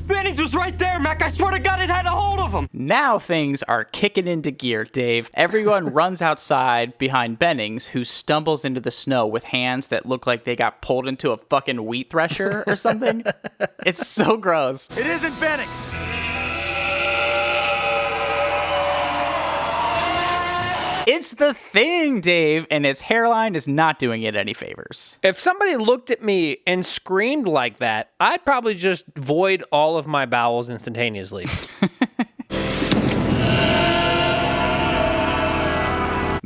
Bennings was right there, Mac. I swear to God it had a hold of him. Now things are kicking into gear, Dave. Everyone runs outside behind Bennings, who stumbles into the snow with hands that look like they got pulled into a fucking wheat thresher or something. It's so gross. It isn't Bennings. It's the Thing, Dave, and its hairline is not doing it any favors. If somebody looked at me and screamed like that, I'd probably just void all of my bowels instantaneously.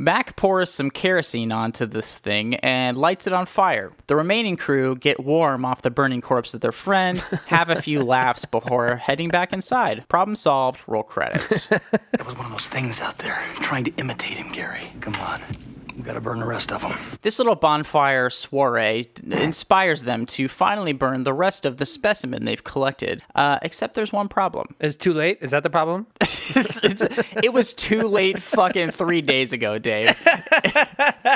Mac pours some kerosene onto this thing and lights it on fire. The remaining crew get warm off the burning corpse of their friend, have a few laughs before heading back inside. Problem solved, roll credits. There was one of those things out there trying to imitate him, Gary. Come on. We gotta burn the rest of them. This little bonfire soiree inspires them to finally burn the rest of the specimen they've collected. Except there's one problem. It's too late? Is that the problem? It was too late fucking 3 days ago, Dave.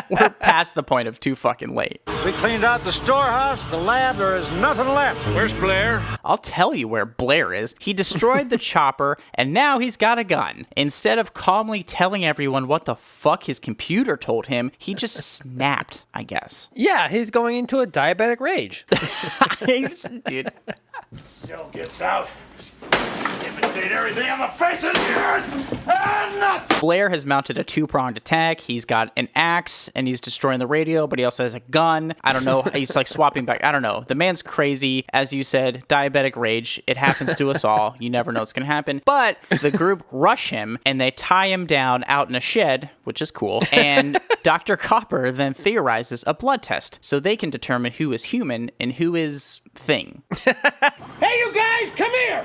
We're past the point of too fucking late. We cleaned out the storehouse, the lab, there is nothing left. Where's Blair? I'll tell you where Blair is. He destroyed the chopper, and now he's got a gun. Instead of calmly telling everyone what the fuck his computer told him, he just snapped, I guess. Yeah, he's going into a diabetic rage. Dude. Joe gets out. Imitate everything on the face of the earth and nothing. Blair has mounted a two-pronged attack. He's got an axe, and he's destroying the radio, but he also has a gun. I don't know. He's like swapping back. I don't know. The man's crazy. As you said, diabetic rage. It happens to us all. You never know what's going to happen. But the group rush him, and they tie him down out in a shed, which is cool. And Dr. Copper then theorizes a blood test so they can determine who is human and who is thing. Hey, you guys, come here.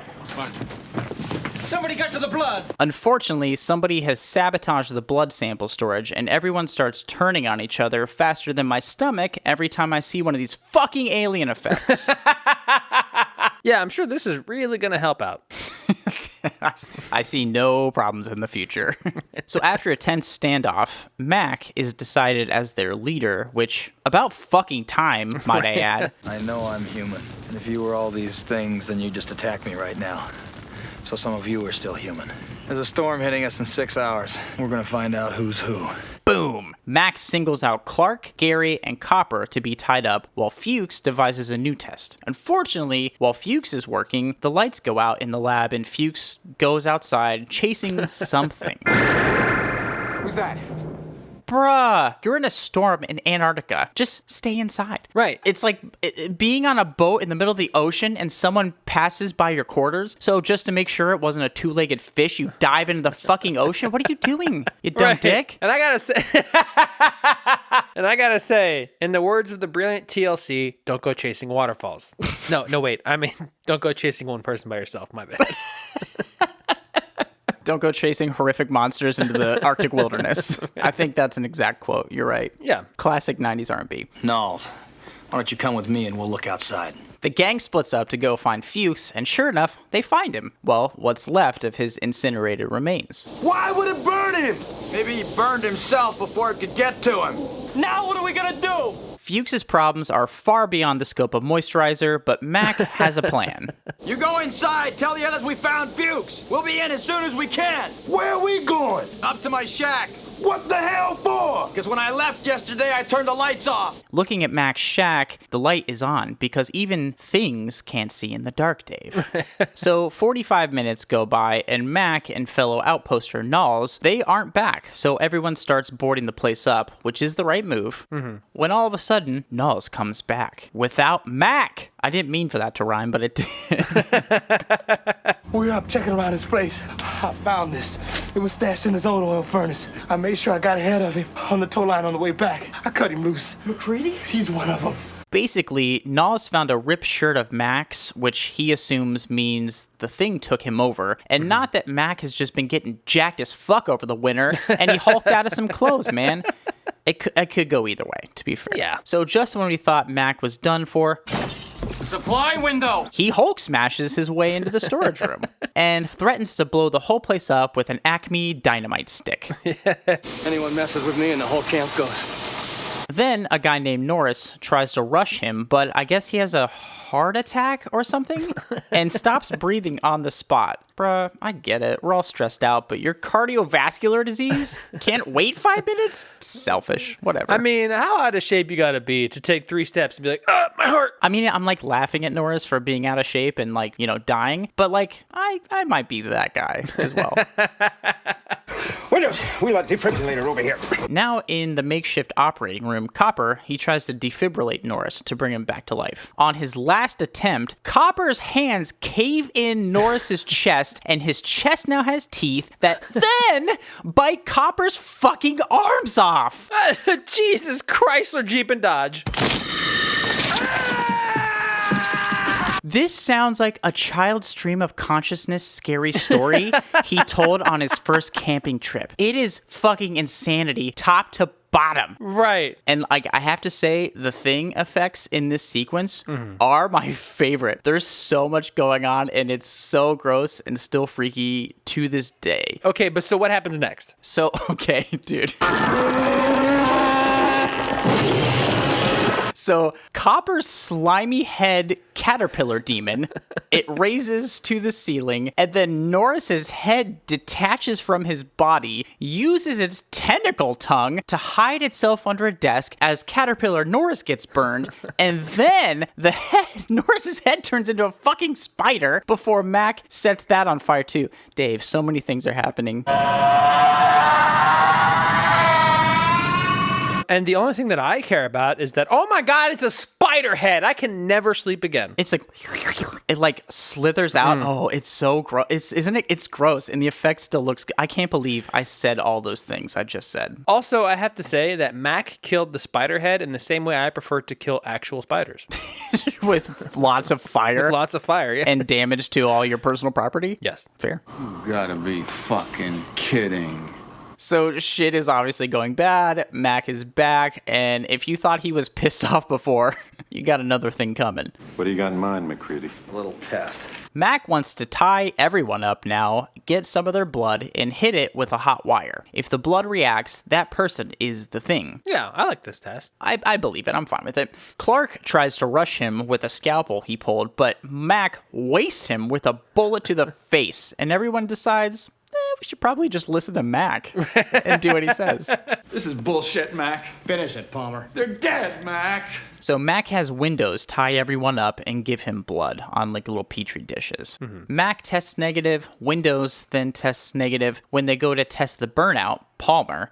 Somebody got to the blood. Unfortunately, somebody has sabotaged the blood sample storage, and everyone starts turning on each other faster than my stomach every time I see one of these fucking alien effects. Yeah, I'm sure this is really going to help out. I see no problems in the future. So after a tense standoff, Mac is decided as their leader, which, about fucking time, might I add. I know I'm human, and if you were all these things, then you'd just attack me right now. So some of you are still human. There's a storm hitting us in 6 hours. We're gonna find out who's who. Boom! Max singles out Clark, Gary, and Copper to be tied up, while Fuchs devises a new test. Unfortunately, while Fuchs is working, the lights go out in the lab and Fuchs goes outside chasing something. Who's that? Bruh, you're in a storm in Antarctica. Just stay inside. Right. It's like being on a boat in the middle of the ocean and someone passes by your quarters. So just to make sure it wasn't a two-legged fish, you dive into the fucking ocean. What are you doing, you dumb dick? And I gotta say, in the words of the brilliant TLC, don't go chasing waterfalls. No, wait. I mean, don't go chasing one person by yourself. My bad. Don't go chasing horrific monsters into the Arctic wilderness. I think that's an exact quote. You're right. Yeah. Classic 90s R&B. Knowles, why don't you come with me and we'll look outside? The gang splits up to go find Fuchs, and sure enough, they find him. Well, what's left of his incinerated remains. Why would it burn him? Maybe he burned himself before it could get to him. Now what are we gonna do? Fuchs's problems are far beyond the scope of moisturizer, but Mac has a plan. You go inside, tell the others we found Fuchs. We'll be in as soon as we can. Where are we going? Up to my shack. What the hell for? Because when I left yesterday, I turned the lights off. Looking at Mac's shack, the light is on because even things can't see in the dark, Dave. So 45 minutes go by, and Mac and fellow outposter Knowles, they aren't back. So everyone starts boarding the place up, which is the right move. Mm-hmm. When all of a sudden, Knowles comes back without Mac. I didn't mean for that to rhyme, but it did. We were up checking around his place. I found this. It was stashed in his old oil furnace. I made sure I got ahead of him on the tow line on the way back. I cut him loose. McCready? He's one of them. Basically, Knowles found a ripped shirt of Mac's, which he assumes means the thing took him over, and not that Mac has just been getting jacked as fuck over the winter, and he hulked out of some clothes, man. It could go either way, to be fair. Yeah. So just when we thought Mac was done for, Supply window! He Hulk smashes his way into the storage room and threatens to blow the whole place up with an Acme dynamite stick. Anyone messes with me and the whole camp goes. Then a guy named Norris tries to rush him, but I guess he has a heart attack or something and stops breathing on the spot. Bruh, I get it. We're all stressed out, but your cardiovascular disease can't wait 5 minutes? Selfish. Whatever. I mean, how out of shape you gotta be to take 3 steps and be like, my heart. I mean, I'm like laughing at Norris for being out of shape and like, dying, but like, I might be that guy as well. Windows, wheel that defibrillator over here. Now in the makeshift operating room, Copper, he tries to defibrillate Norris to bring him back to life. On his last attempt, Copper's hands cave in Norris's chest, and his chest now has teeth that then bite Copper's fucking arms off. Jesus, Chrysler, Jeep, and Dodge. This sounds like a child stream of consciousness scary story he told on his first camping trip. It is fucking insanity, top to bottom. Right. And like I have to say, the Thing effects in this sequence are my favorite. There's so much going on, and it's so gross and still freaky to this day. Okay, but so what happens next? So, okay, dude. So, Copper's slimy head caterpillar demon, it raises to the ceiling, and then Norris's head detaches from his body, uses its tentacle tongue to hide itself under a desk as caterpillar Norris gets burned, and then Norris's head turns into a fucking spider before Mac sets that on fire too. Dave, so many things are happening. And the only thing that I care about is that, oh my God, it's a spider head. I can never sleep again. It's like, it like slithers out. Oh, it's so gross. Isn't it? It's gross. And the effect still looks good. I can't believe I said all those things I just said. Also, I have to say that Mac killed the spider head in the same way I prefer to kill actual spiders. With lots of fire. With lots of fire, yes. And damage to all your personal property? Yes. Fair. You gotta be fucking kidding. So shit is obviously going bad. Mac is back, and if you thought he was pissed off before, you got another thing coming. What do you got in mind, McCready? A little test. Mac wants to tie everyone up now, get some of their blood, and hit it with a hot wire. If the blood reacts, that person is the Thing. Yeah, I like this test. I believe it. I'm fine with it. Clark tries to rush him with a scalpel he pulled, but Mac wastes him with a bullet to the face, and everyone decides, we should probably just listen to Mac and do what he says. This is bullshit, Mac. Finish it, Palmer. They're dead, Mac. So Mac has Windows tie everyone up and give him blood on like little petri dishes. Mac tests negative, Windows then tests negative. When they go to test the burnout, Palmer.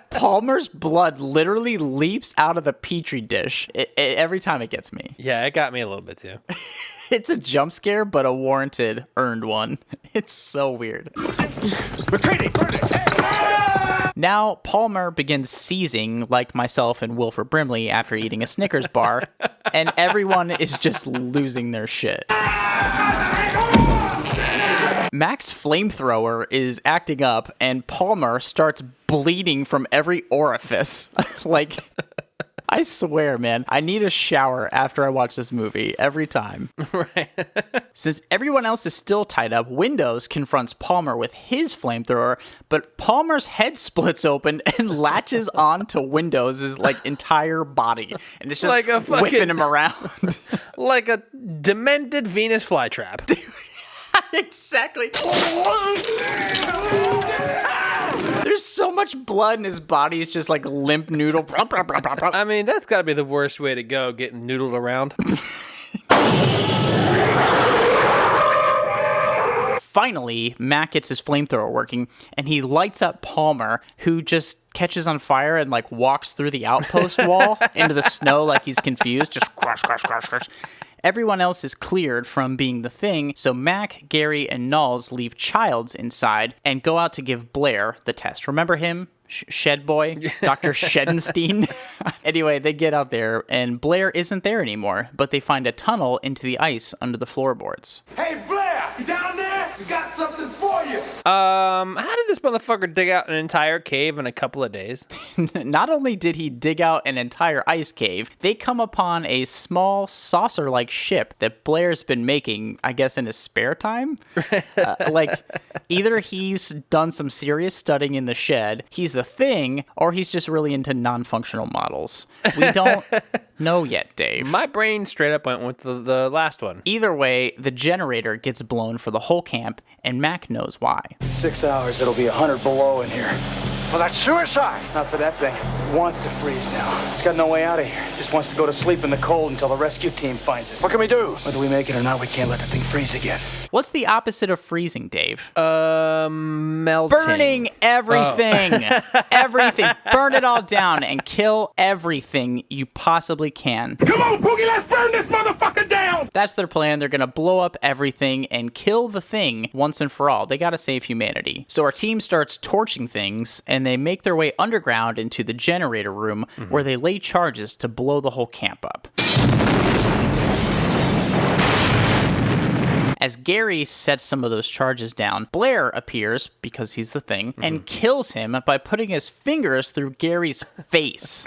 Palmer's blood literally leaps out of the petri dish every time it gets me. Yeah, it got me a little bit too. It's a jump scare, but a warranted, earned one. It's so weird. Now, Palmer begins seizing like myself and Wilford Brimley after eating a Snickers bar, and everyone is just losing their shit. Mac's flamethrower is acting up, and Palmer starts bleeding from every orifice. Like, I swear, man, I need a shower after I watch this movie every time. Right. Since everyone else is still tied up, Windows confronts Palmer with his flamethrower, but Palmer's head splits open and latches onto Windows' like entire body, and it's just like a fucking, whipping him around. Like a demented Venus flytrap. Exactly. There's so much blood in his body. It's just like limp noodle. I mean, that's got to be the worst way to go, getting noodled around. Finally, Mac gets his flamethrower working, and he lights up Palmer, who just catches on fire and like walks through the outpost wall into the snow like he's confused. Just crush, crush, crush, crush. Everyone else is cleared from being the Thing, so Mac, Gary, and Knowles leave Childs inside and go out to give Blair the test. Remember him? Shed Boy? Dr. Shedenstein? Anyway, they get out there, and Blair isn't there anymore, but they find a tunnel into the ice under the floorboards. Hey, Blair, you down there? We got something for you. How did this motherfucker dig out an entire cave in a couple of days? Not only did he dig out an entire ice cave, they come upon a small saucer-like ship that Blair's been making, I guess, in his spare time. Either he's done some serious studying in the shed, he's the Thing, or he's just really into non-functional models. We don't know yet, Dave. My brain straight up went with the last one. Either way, the generator gets blown for the whole camp, and Mac knows why. 6 hours, it'll be 100 below in here. Well, that's suicide. Not for that thing. It wants to freeze now. It's got no way out of here. It just wants to go to sleep in the cold until the rescue team finds it. What can we do? Whether we make it or not, we can't let the thing freeze again. What's the opposite of freezing, Dave? Melting. Burning everything. Everything. Burn it all down and kill everything you possibly can. Come on, Poogie, let's burn this motherfucker down! That's their plan. They're going to blow up everything and kill the Thing once and for all. They got to save humanity. So our team starts torching things, and they make their way underground into the generator room where they lay charges to blow the whole camp up. As Gary sets some of those charges down, Blair appears, because he's the Thing, and kills him by putting his fingers through Gary's face.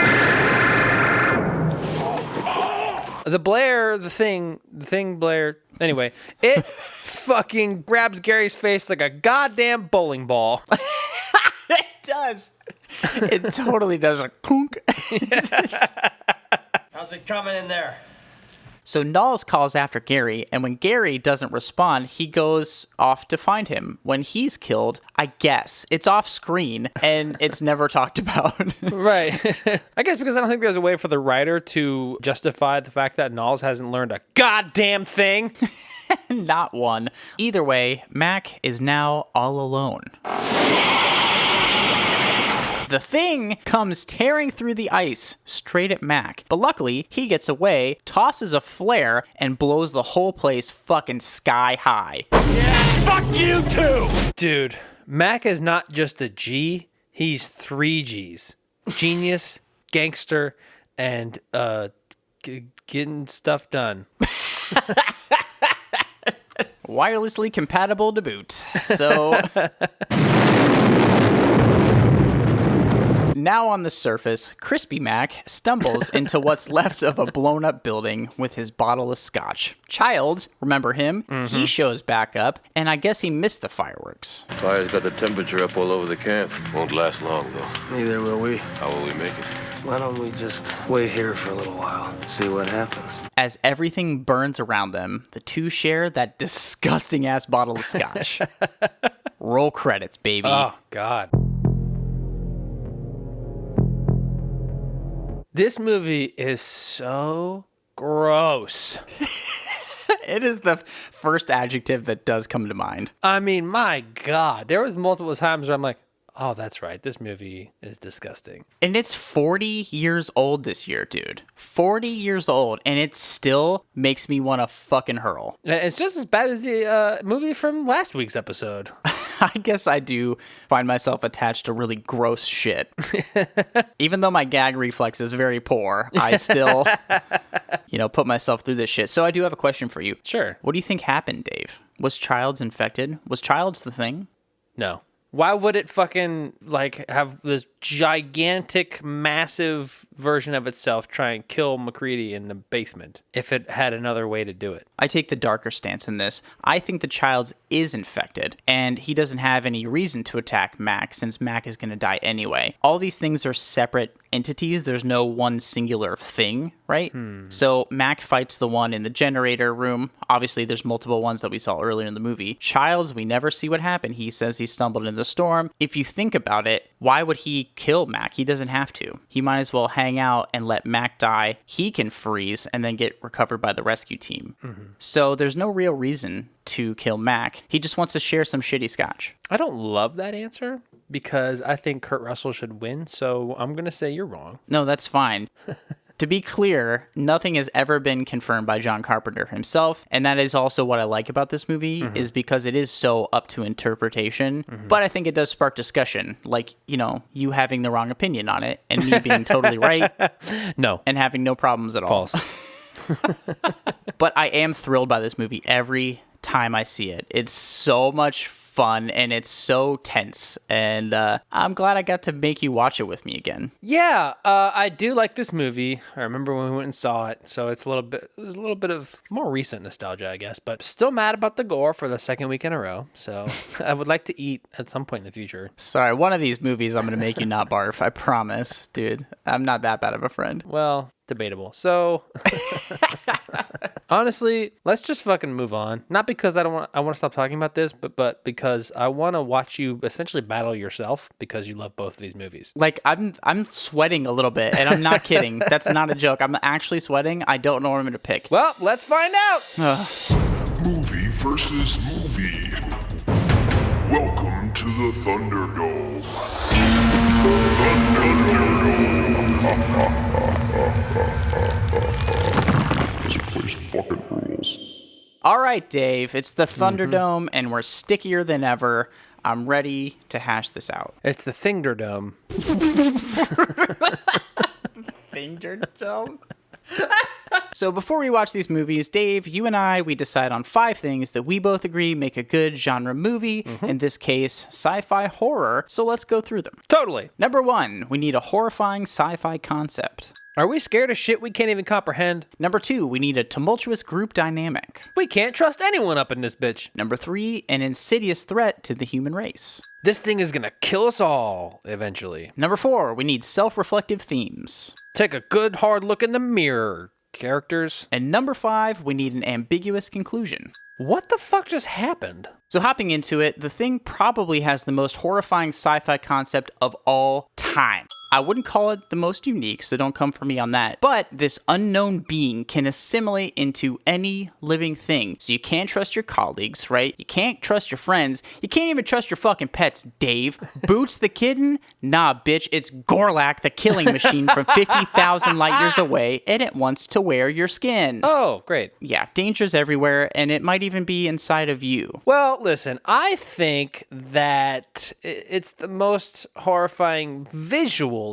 The thing, Blair. Anyway, it fucking grabs Gary's face like a goddamn bowling ball. It does. It totally does a clunk. How's it coming in there? So Knowles calls after Gary, and when Gary doesn't respond, he goes off to find him. When he's killed, I guess, it's off screen, and it's never talked about. Right. I guess because I don't think there's a way for the writer to justify the fact that Knowles hasn't learned a goddamn thing. Not one. Either way, Mac is now all alone. The Thing comes tearing through the ice straight at Mac, but luckily he gets away, tosses a flare, and blows the whole place fucking sky high. Yeah, fuck you too! Dude, Mac is not just a G, he's 3 Gs. Genius, gangster, and getting stuff done. Wirelessly compatible to boot. So... Now on the surface, Crispy Mac stumbles into what's left of a blown-up building with his bottle of scotch. Childs, remember him? He shows back up, and I guess he missed the fireworks. Fire's got the temperature up all over the camp. Won't last long, though. Neither will we. How will we make it? Why don't we just wait here for a little while, see what happens? As everything burns around them, the two share that disgusting-ass bottle of scotch. Roll credits, baby. Oh, God. This movie is so gross. It is the first adjective that does come to mind. I mean, my God. There was multiple times where I'm like, oh, that's right. This movie is disgusting. And it's 40 years old this year, dude. 40 years old, and it still makes me want to fucking hurl. It's just as bad as the movie from last week's episode. I guess I do find myself attached to really gross shit. Even though my gag reflex is very poor, I still, put myself through this shit. So I do have a question for you. Sure. What do you think happened, Dave? Was Childs infected? Was Childs the Thing? No. Why would it fucking, have this gigantic, massive version of itself try and kill MacReady in the basement if it had another way to do it? I take the darker stance in this. I think the Childs is infected, and he doesn't have any reason to attack Mac since Mac is going to die anyway. All these things are separate entities. There's no one singular thing, right? So Mac fights the one in the generator room. Obviously, there's multiple ones that we saw earlier in the movie. Childs, we never see what happened. He says he stumbled in the storm. If you think about it, why would he kill Mac? He doesn't have to. He might as well hang out and let Mac die. He can freeze and then get recovered by the rescue team. So there's no real reason to kill Mac. He just wants to share some shitty scotch. I don't love that answer because I think Kurt Russell should win, so I'm going to say you're wrong. No, that's fine. To be clear, nothing has ever been confirmed by John Carpenter himself, and that is also what I like about this movie, is because it is so up to interpretation, but I think it does spark discussion, like, you having the wrong opinion on it, and me being totally right. No. And having no problems at all. False. But I am thrilled by this movie every time I see it. It's so much fun and it's so tense. And I'm glad I got to make you watch it with me again. Yeah, I do like this movie. I remember when we went and saw it, so it was a little bit of more recent nostalgia, I guess. But still mad about the gore for the second week in a row. So I would like to eat at some point in the future. Sorry, one of these movies I'm gonna make you not barf. I promise, dude. I'm not that bad of a friend. Well, debatable. So honestly, let's just fucking move on. Not because I want to stop talking about this, but because I want to watch you essentially battle yourself because you love both of these movies. Like I'm sweating a little bit, and I'm not kidding. That's not a joke. I'm actually sweating. I don't know what I'm gonna pick. Well, let's find out. Movie versus movie. Welcome to the Thunderdome. This place fucking rules. All right, Dave. It's the Thunderdome, and we're stickier than ever. I'm ready to hash this out. It's the Thunderdome. Thunderdome? So before we watch these movies, Dave, you and I, we decide on 5 things that we both agree make a good genre movie, in this case, sci-fi horror, so let's go through them. Totally. Number 1, we need a horrifying sci-fi concept. Are we scared of shit we can't even comprehend? Number 2, we need a tumultuous group dynamic. We can't trust anyone up in this bitch. Number 3, an insidious threat to the human race. This thing is gonna kill us all, eventually. Number 4, we need self-reflective themes. Take a good hard look in the mirror, characters. And number 5, we need an ambiguous conclusion. What the fuck just happened? So hopping into it, The Thing probably has the most horrifying sci-fi concept of all time. I wouldn't call it the most unique, so don't come for me on that. But this unknown being can assimilate into any living thing. So you can't trust your colleagues, right? You can't trust your friends. You can't even trust your fucking pets, Dave. Boots the kitten? Nah, bitch, it's Gorlak, the killing machine from 50,000 light years away, and it wants to wear your skin. Oh, great. Yeah, danger's everywhere, and it might even be inside of you. Well, listen, I think that it's the most horrifying visually,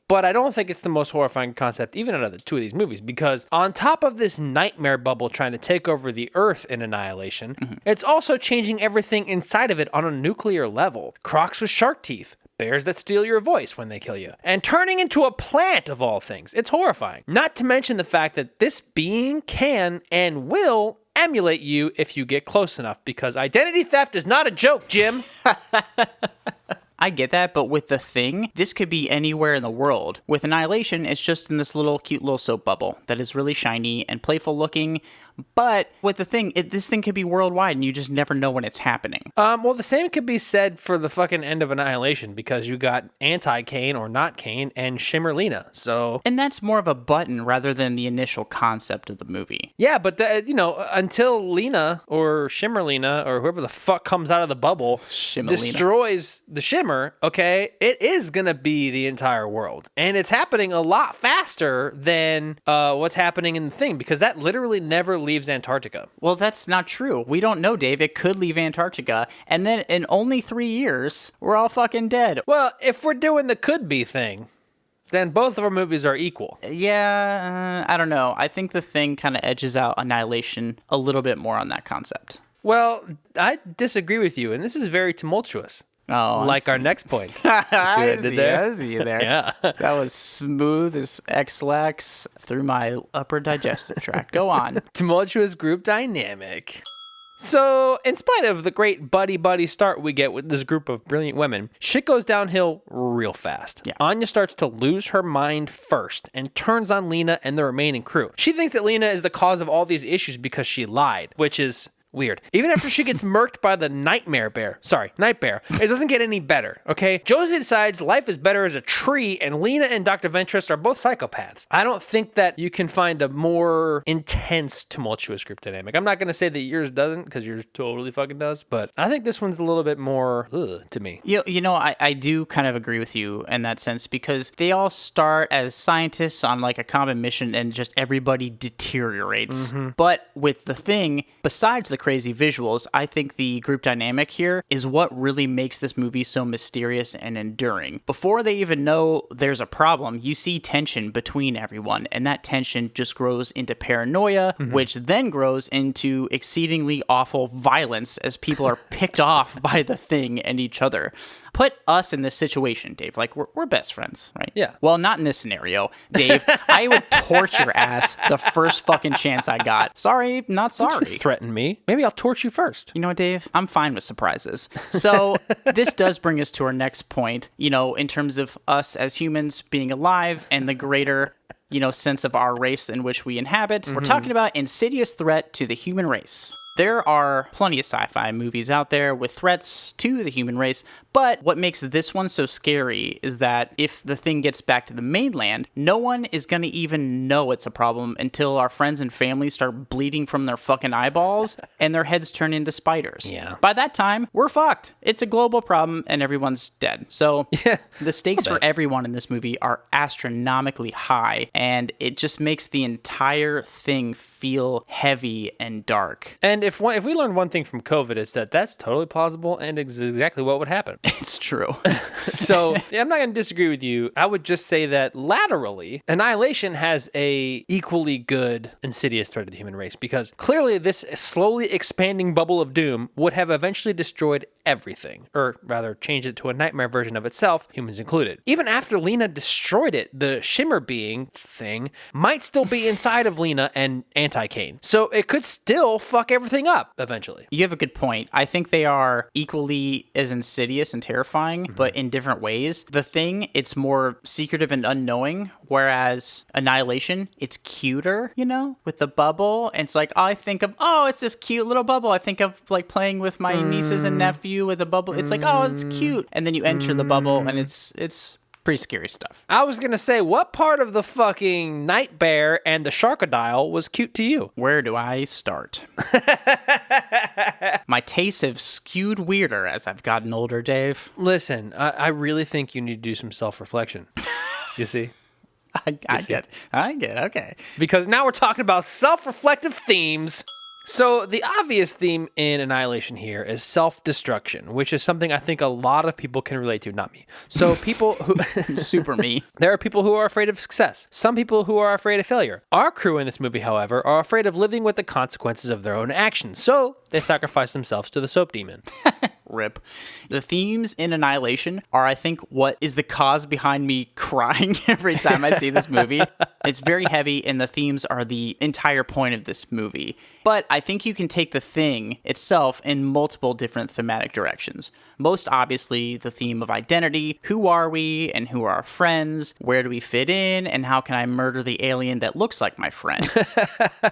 but I don't think it's the most horrifying concept even out of the 2 of these movies, because on top of this nightmare bubble trying to take over the Earth in Annihilation, it's also changing everything inside of it on a nuclear level. Crocs with shark teeth. Bears that steal your voice when they kill you. And turning into a plant of all things. It's horrifying. Not to mention the fact that this being can and will emulate you if you get close enough, because identity theft is not a joke, Jim. I get that, but with The Thing, this could be anywhere in the world. With Annihilation, it's just in this little cute little soap bubble that is really shiny and playful looking. But with The Thing, this thing could be worldwide and you just never know when it's happening. Well, the same could be said for the fucking end of Annihilation, because you got anti-Kane or not Kane and Shimmerlina, so... And that's more of a button rather than the initial concept of the movie. Yeah, but, until Lena or Shimmerlina or whoever the fuck comes out of the bubble destroys the Shimmer, okay, it is gonna be the entire world. And it's happening a lot faster than what's happening in The Thing, because that literally never leaves Antarctica. Well, that's not true. We don't know, Dave. It could leave Antarctica, and then in only 3 years, we're all fucking dead. Well, if we're doing the could be thing, then both of our movies are equal. Yeah, I don't know. I think The Thing kind of edges out Annihilation a little bit more on that concept. Well, I disagree with you, and this is very tumultuous. Oh, like our next point. See what I did there? I see you there. Yeah. That was smooth as X-Lax through my upper digestive tract. Go on. Tumultuous group dynamic. So, in spite of the great buddy start we get with this group of brilliant women, shit goes downhill real fast. Yeah. Anya starts to lose her mind first and turns on Lena and the remaining crew. She thinks that Lena is the cause of all these issues because she lied, which is weird. Even after she gets murked by the Night Bear, it doesn't get any better, okay? Josie decides life is better as a tree, and Lena and Dr. Ventress are both psychopaths. I don't think that you can find a more intense, tumultuous group dynamic. I'm not going to say that yours doesn't, because yours totally fucking does, but I think this one's a little bit more to me. You know, I do kind of agree with you in that sense, because they all start as scientists on like a common mission, and just everybody deteriorates. But with The Thing, besides the crazy visuals, I think the group dynamic here is what really makes this movie so mysterious and enduring. Before they even know there's a problem, you see tension between everyone, and that tension just grows into paranoia, which then grows into exceedingly awful violence as people are picked off by the thing and each other. Put us in this situation, Dave. Like, we're best friends, right? Yeah. Well, not in this scenario, Dave. I would torch your ass the first fucking chance I got. Sorry, not sorry. Threaten me. Maybe I'll torch you first. You know what, Dave? I'm fine with surprises. So this does bring us to our next point, in terms of us as humans being alive and the greater sense of our race in which we inhabit. We're talking about insidious threat to the human race. There are plenty of sci-fi movies out there with threats to the human race, but what makes this one so scary is that if the thing gets back to the mainland, no one is going to even know it's a problem until our friends and family start bleeding from their fucking eyeballs and their heads turn into spiders. Yeah. By that time, we're fucked. It's a global problem and everyone's dead. So the stakes for everyone in this movie are astronomically high, and it just makes the entire thing feel heavy and dark. And if we learned one thing from COVID, it's that that's totally plausible and exactly what would happen. It's true. So I'm not going to disagree with you. I would just say that laterally, Annihilation has a equally good insidious threat to the human race, because clearly this slowly expanding bubble of doom would have eventually destroyed everything, or rather changed it to a nightmare version of itself, humans included. Even after Lena destroyed it, the Shimmer being thing might still be inside of Lena and Anti-Kane. So it could still fuck everything up eventually. You have a good point. I think they are equally as insidious and terrifying, but in different ways. The Thing, it's more secretive and unknowing, whereas Annihilation, it's cuter, with the bubble. And it's like, it's this cute little bubble. I think of like playing with my nieces and nephew with a bubble. It's like, it's cute. And then you enter the bubble and it's pretty scary stuff. I was going to say, what part of the fucking night bear and the Sharkodile was cute to you? Where do I start? My tastes have skewed weirder as I've gotten older, Dave. Listen, I really think you need to do some self-reflection. You see? I get, okay. Because now we're talking about self-reflective themes. So the obvious theme in Annihilation here is self-destruction, which is something I think a lot of people can relate to, not me. So people who... Super me. There are people who are afraid of success. Some people who are afraid of failure. Our crew in this movie, however, are afraid of living with the consequences of their own actions. So they sacrifice themselves to the soap demon. Rip. The themes in Annihilation are, I think, what is the cause behind me crying every time I see this movie. It's very heavy, and the themes are the entire point of this movie. But I think you can take the thing itself in multiple different thematic directions. Most obviously, the theme of identity. Who are we, and who are our friends? Where do we fit in, and how can I murder the alien that looks like my friend?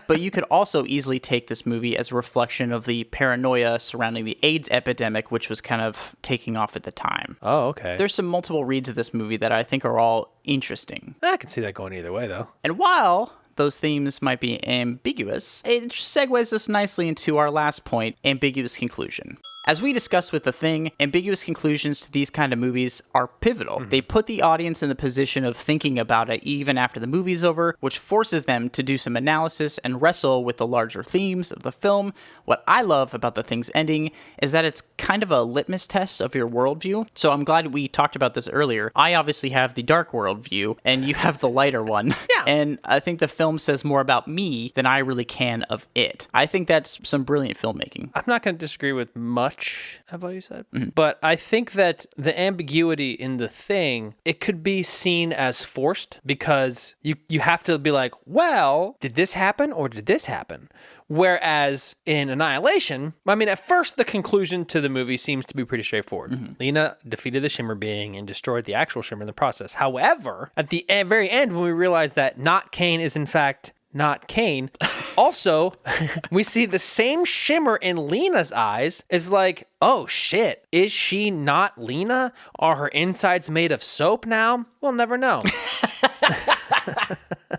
But you could also easily take this movie as a reflection of the paranoia surrounding the AIDS epidemic, which was kind of taking off at the time. Oh, okay. There's some multiple reads of this movie that I think are all interesting. I can see that going either way, though. And while those themes might be ambiguous, it segues us nicely into our last point, ambiguous conclusion. As we discussed with The Thing, ambiguous conclusions to these kind of movies are pivotal. They put the audience in the position of thinking about it even after the movie's over, which forces them to do some analysis and wrestle with the larger themes of the film. What I love about The Thing's ending is that it's kind of a litmus test of your worldview. So I'm glad we talked about this earlier. I obviously have the dark worldview, and you have the lighter one. Yeah. And I think the film says more about me than I really can of it. I think that's some brilliant filmmaking. I'm not going to disagree with much of what you said, but I think that the ambiguity in The Thing, it could be seen as forced, because you have to be like, well, did this happen or did this happen? Whereas in Annihilation, I mean, at first the conclusion to the movie seems to be pretty straightforward. Lena defeated the Shimmer being and destroyed the actual Shimmer in the process. However, at the very end, when we realize that not Kane is in fact not Kane, also, we see the same shimmer in Lena's eyes. Is like, oh shit, is she not Lena? Are her insides made of soap now? We'll never know.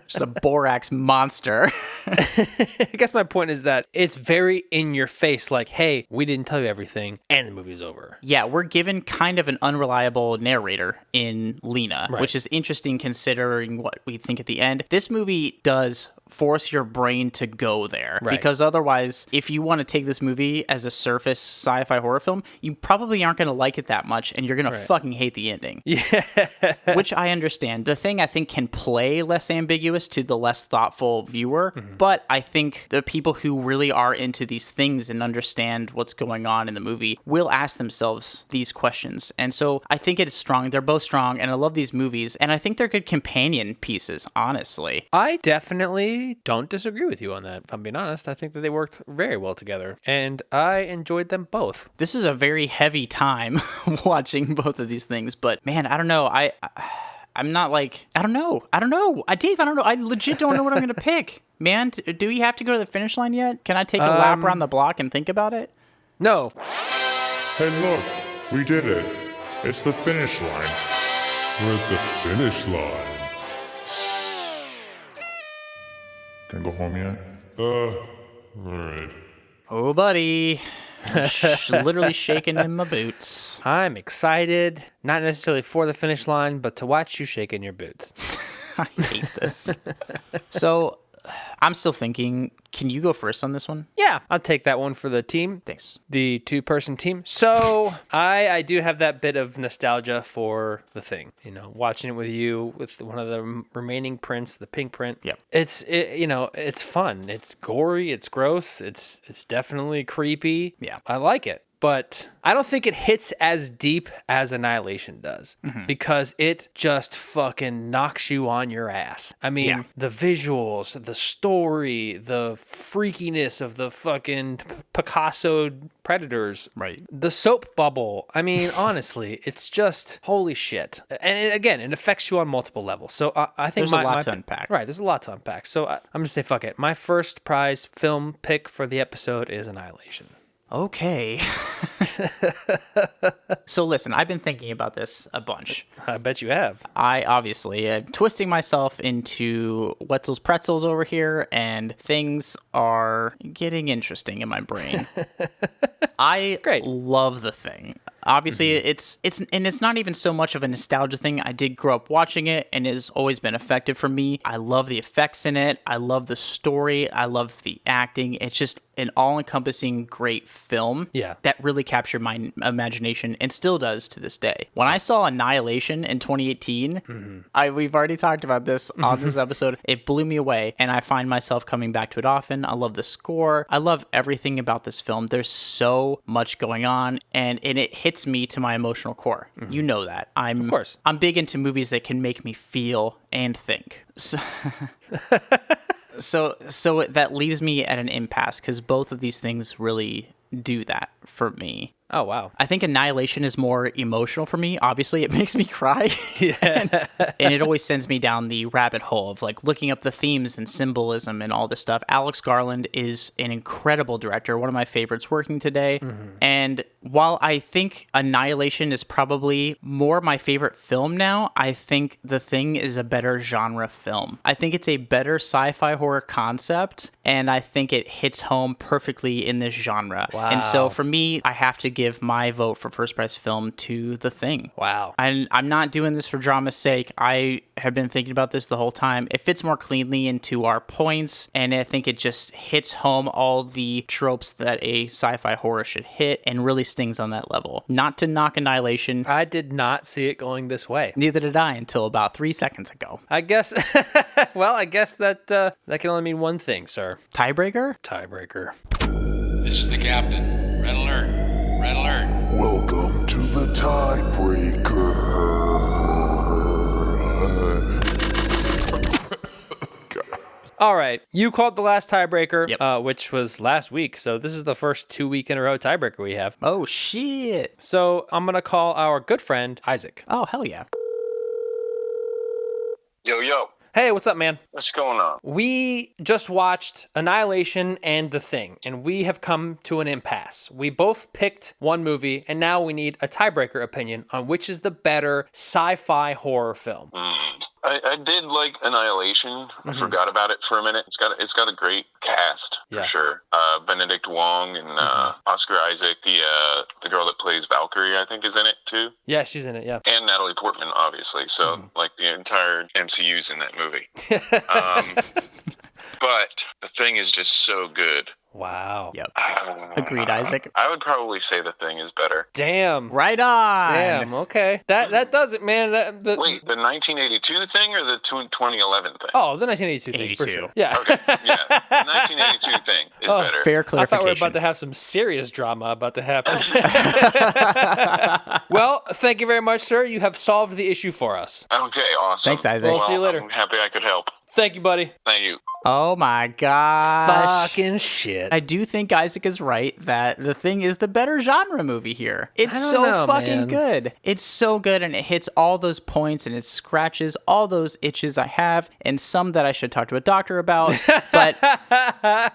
Just a borax monster. I guess my point is that it's very in your face, like, hey, we didn't tell you everything, and the movie's over. Yeah, we're given kind of an unreliable narrator in Lena, which is interesting considering what we think at the end. This movie does force your brain to go there, because otherwise, if you want to take this movie as a surface sci-fi horror film, you probably aren't going to like it that much, and you're going to fucking hate the ending. Yeah. Which I understand. The thing I think can play less ambiguous to the less thoughtful viewer, but I think the people who really are into these things and understand what's going on in the movie will ask themselves these questions. And so I think it is strong. They're both strong, and I love these movies, and I think they're good companion pieces, honestly. I definitely don't disagree with you on that. If I'm being honest, I think that they worked very well together, and I enjoyed them both. This is a very heavy time watching both of these things, but man, I don't know. I'm not like, I don't know. Dave, I don't know. I legit don't know what I'm going to pick. Man, do we have to go to the finish line yet? Can I take a lap around the block and think about it? No. Hey, look, we did it. It's the finish line. We're at the finish line. Can I go home yet? Alright. Oh, buddy. Literally shaking in my boots. I'm excited, not necessarily for the finish line, but to watch you shake in your boots. I hate this. So, I'm still thinking, can you go first on this one? Yeah, I'll take that one for the team. Thanks. The two-person team. So I do have that bit of nostalgia for The Thing. You know, watching it with you, with one of the remaining prints, the pink print. Yep. It's fun. It's gory. It's gross. It's definitely creepy. Yeah. I like it. But I don't think it hits as deep as Annihilation does, because it just fucking knocks you on your ass. I mean, the visuals, the story, the freakiness of the fucking Picasso predators, the soap bubble. I mean, honestly, it's just holy shit. And it affects you on multiple levels. So I think there's a lot to unpack. Right, there's a lot to unpack. So I'm going to say fuck it. My first prize film pick for the episode is Annihilation. Okay. So listen, I've been thinking about this a bunch. I bet you have. I'm twisting myself into Wetzel's pretzels over here, and things are getting interesting in my brain. I love The Thing. Obviously, it's not even so much of a nostalgia thing. I did grow up watching it, and it has always been effective for me. I love the effects in it. I love the story. I love the acting. It's just an all-encompassing great film that really captured my imagination and still does to this day. When I saw Annihilation in 2018, we've already talked about this on this episode. It blew me away, and I find myself coming back to it often. I love the score. I love everything about this film. There's so much going on, and it hits me to my emotional core. You know that. Of course. I'm big into movies that can make me feel and think. So that leaves me at an impasse, because both of these things really do that for me. Oh, wow. I think Annihilation is more emotional for me. Obviously, it makes me cry. and it always sends me down the rabbit hole of like looking up the themes and symbolism and all this stuff. Alex Garland is an incredible director, one of my favorites working today. And while I think Annihilation is probably more my favorite film now, I think The Thing is a better genre film. I think it's a better sci-fi horror concept, and I think it hits home perfectly in this genre. Wow. And so for me, I have to give my vote for first prize film to The Thing. Wow. And I'm not doing this for drama's sake. I have been thinking about this the whole time. It fits more cleanly into our points, and I think it just hits home all the tropes that a sci-fi horror should hit and really stings on that level. Not to knock Annihilation. I did not see it going this way. Neither did I until about 3 seconds ago. I guess, I guess that can only mean one thing, sir. Tiebreaker? Tiebreaker. This is the captain. Red alert. Red alert. Welcome to the tiebreaker. All right, you called the last tiebreaker, which was last week. So this is the first 2 week in a row tiebreaker we have. Oh, shit. So I'm going to call our good friend, Isaac. Oh, hell yeah. Yo. Hey, what's up, man? What's going on? We just watched Annihilation and The Thing, and we have come to an impasse. We both picked one movie, and now we need a tiebreaker opinion on which is the better sci-fi horror film. I did like Annihilation. I forgot about it for a minute. It's got a great cast for sure. Benedict Wong and Oscar Isaac, the girl that plays Valkyrie, I think, is in it too. Yeah, she's in it. Yeah, and Natalie Portman, obviously. So like the entire MCU's in that movie. But The Thing is just so good. Wow. Yep. Agreed, Isaac. I would probably say The Thing is better. Damn. Right on. Damn. Okay. That does it, man. Wait, the 1982 thing or the 2011 thing? Oh, the 1982 thing, for sure. Yeah. Okay. Yeah. The 1982 thing is better. Fair clarification. I thought we were about to have some serious drama about to happen. Well, thank you very much, sir. You have solved the issue for us. Okay, awesome. Thanks, Isaac. We'll see you later. I'm happy I could help. Thank you, buddy. Thank you. Oh my gosh. Fucking shit. I do think Isaac is right that The Thing is the better genre movie here. It's so fucking good. It's so good, and it hits all those points, and it scratches all those itches I have, and some that I should talk to a doctor about, but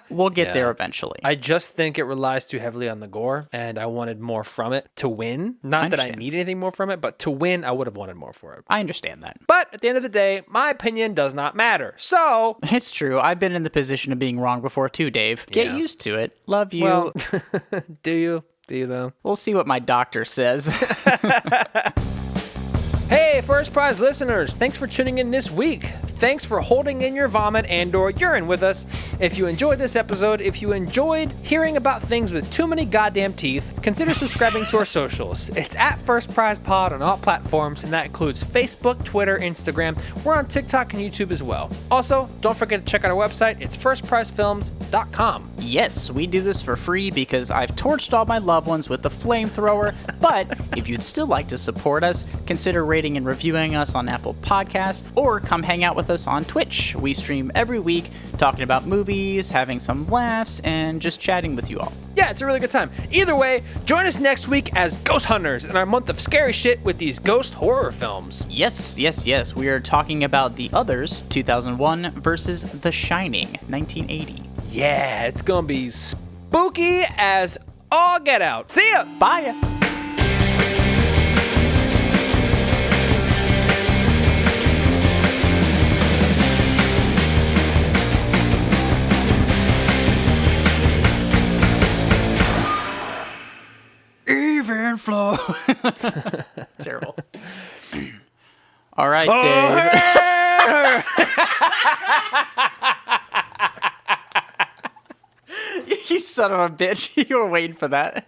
we'll get there eventually. I just think it relies too heavily on the gore, and I wanted more from it to win. Not that I need anything more from it, but to win, I would have wanted more for it. I understand that. But at the end of the day, my opinion does not matter. So it's true. I've been in the position of being wrong before too, Dave. Get used to it. Love you. Well, do you? Do you though? We'll see what my doctor says. Hey, First Prize listeners, thanks for tuning in this week. Thanks for holding in your vomit and or urine with us. If you enjoyed this episode, if you enjoyed hearing about things with too many goddamn teeth, consider subscribing to our socials. It's at First Prize Pod on all platforms, and that includes Facebook, Twitter, Instagram. We're on TikTok and YouTube as well. Also, don't forget to check out our website. It's firstprizefilms.com. Yes, we do this for free because I've torched all my loved ones with the flamethrower, but if you'd still like to support us, consider rating and reviewing us on Apple Podcasts, or come hang out with us on Twitch. We stream every week, talking about movies, having some laughs, and just chatting with you all. Yeah, it's a really good time. Either way, join us next week as ghost hunters in our month of scary shit with these ghost horror films. Yes. We are talking about The Others, 2001, versus The Shining, 1980. Yeah, it's gonna be spooky as all get out. See ya! Bye! Even flow. Terrible. All right, Dave. You son of a bitch. You were waiting for that.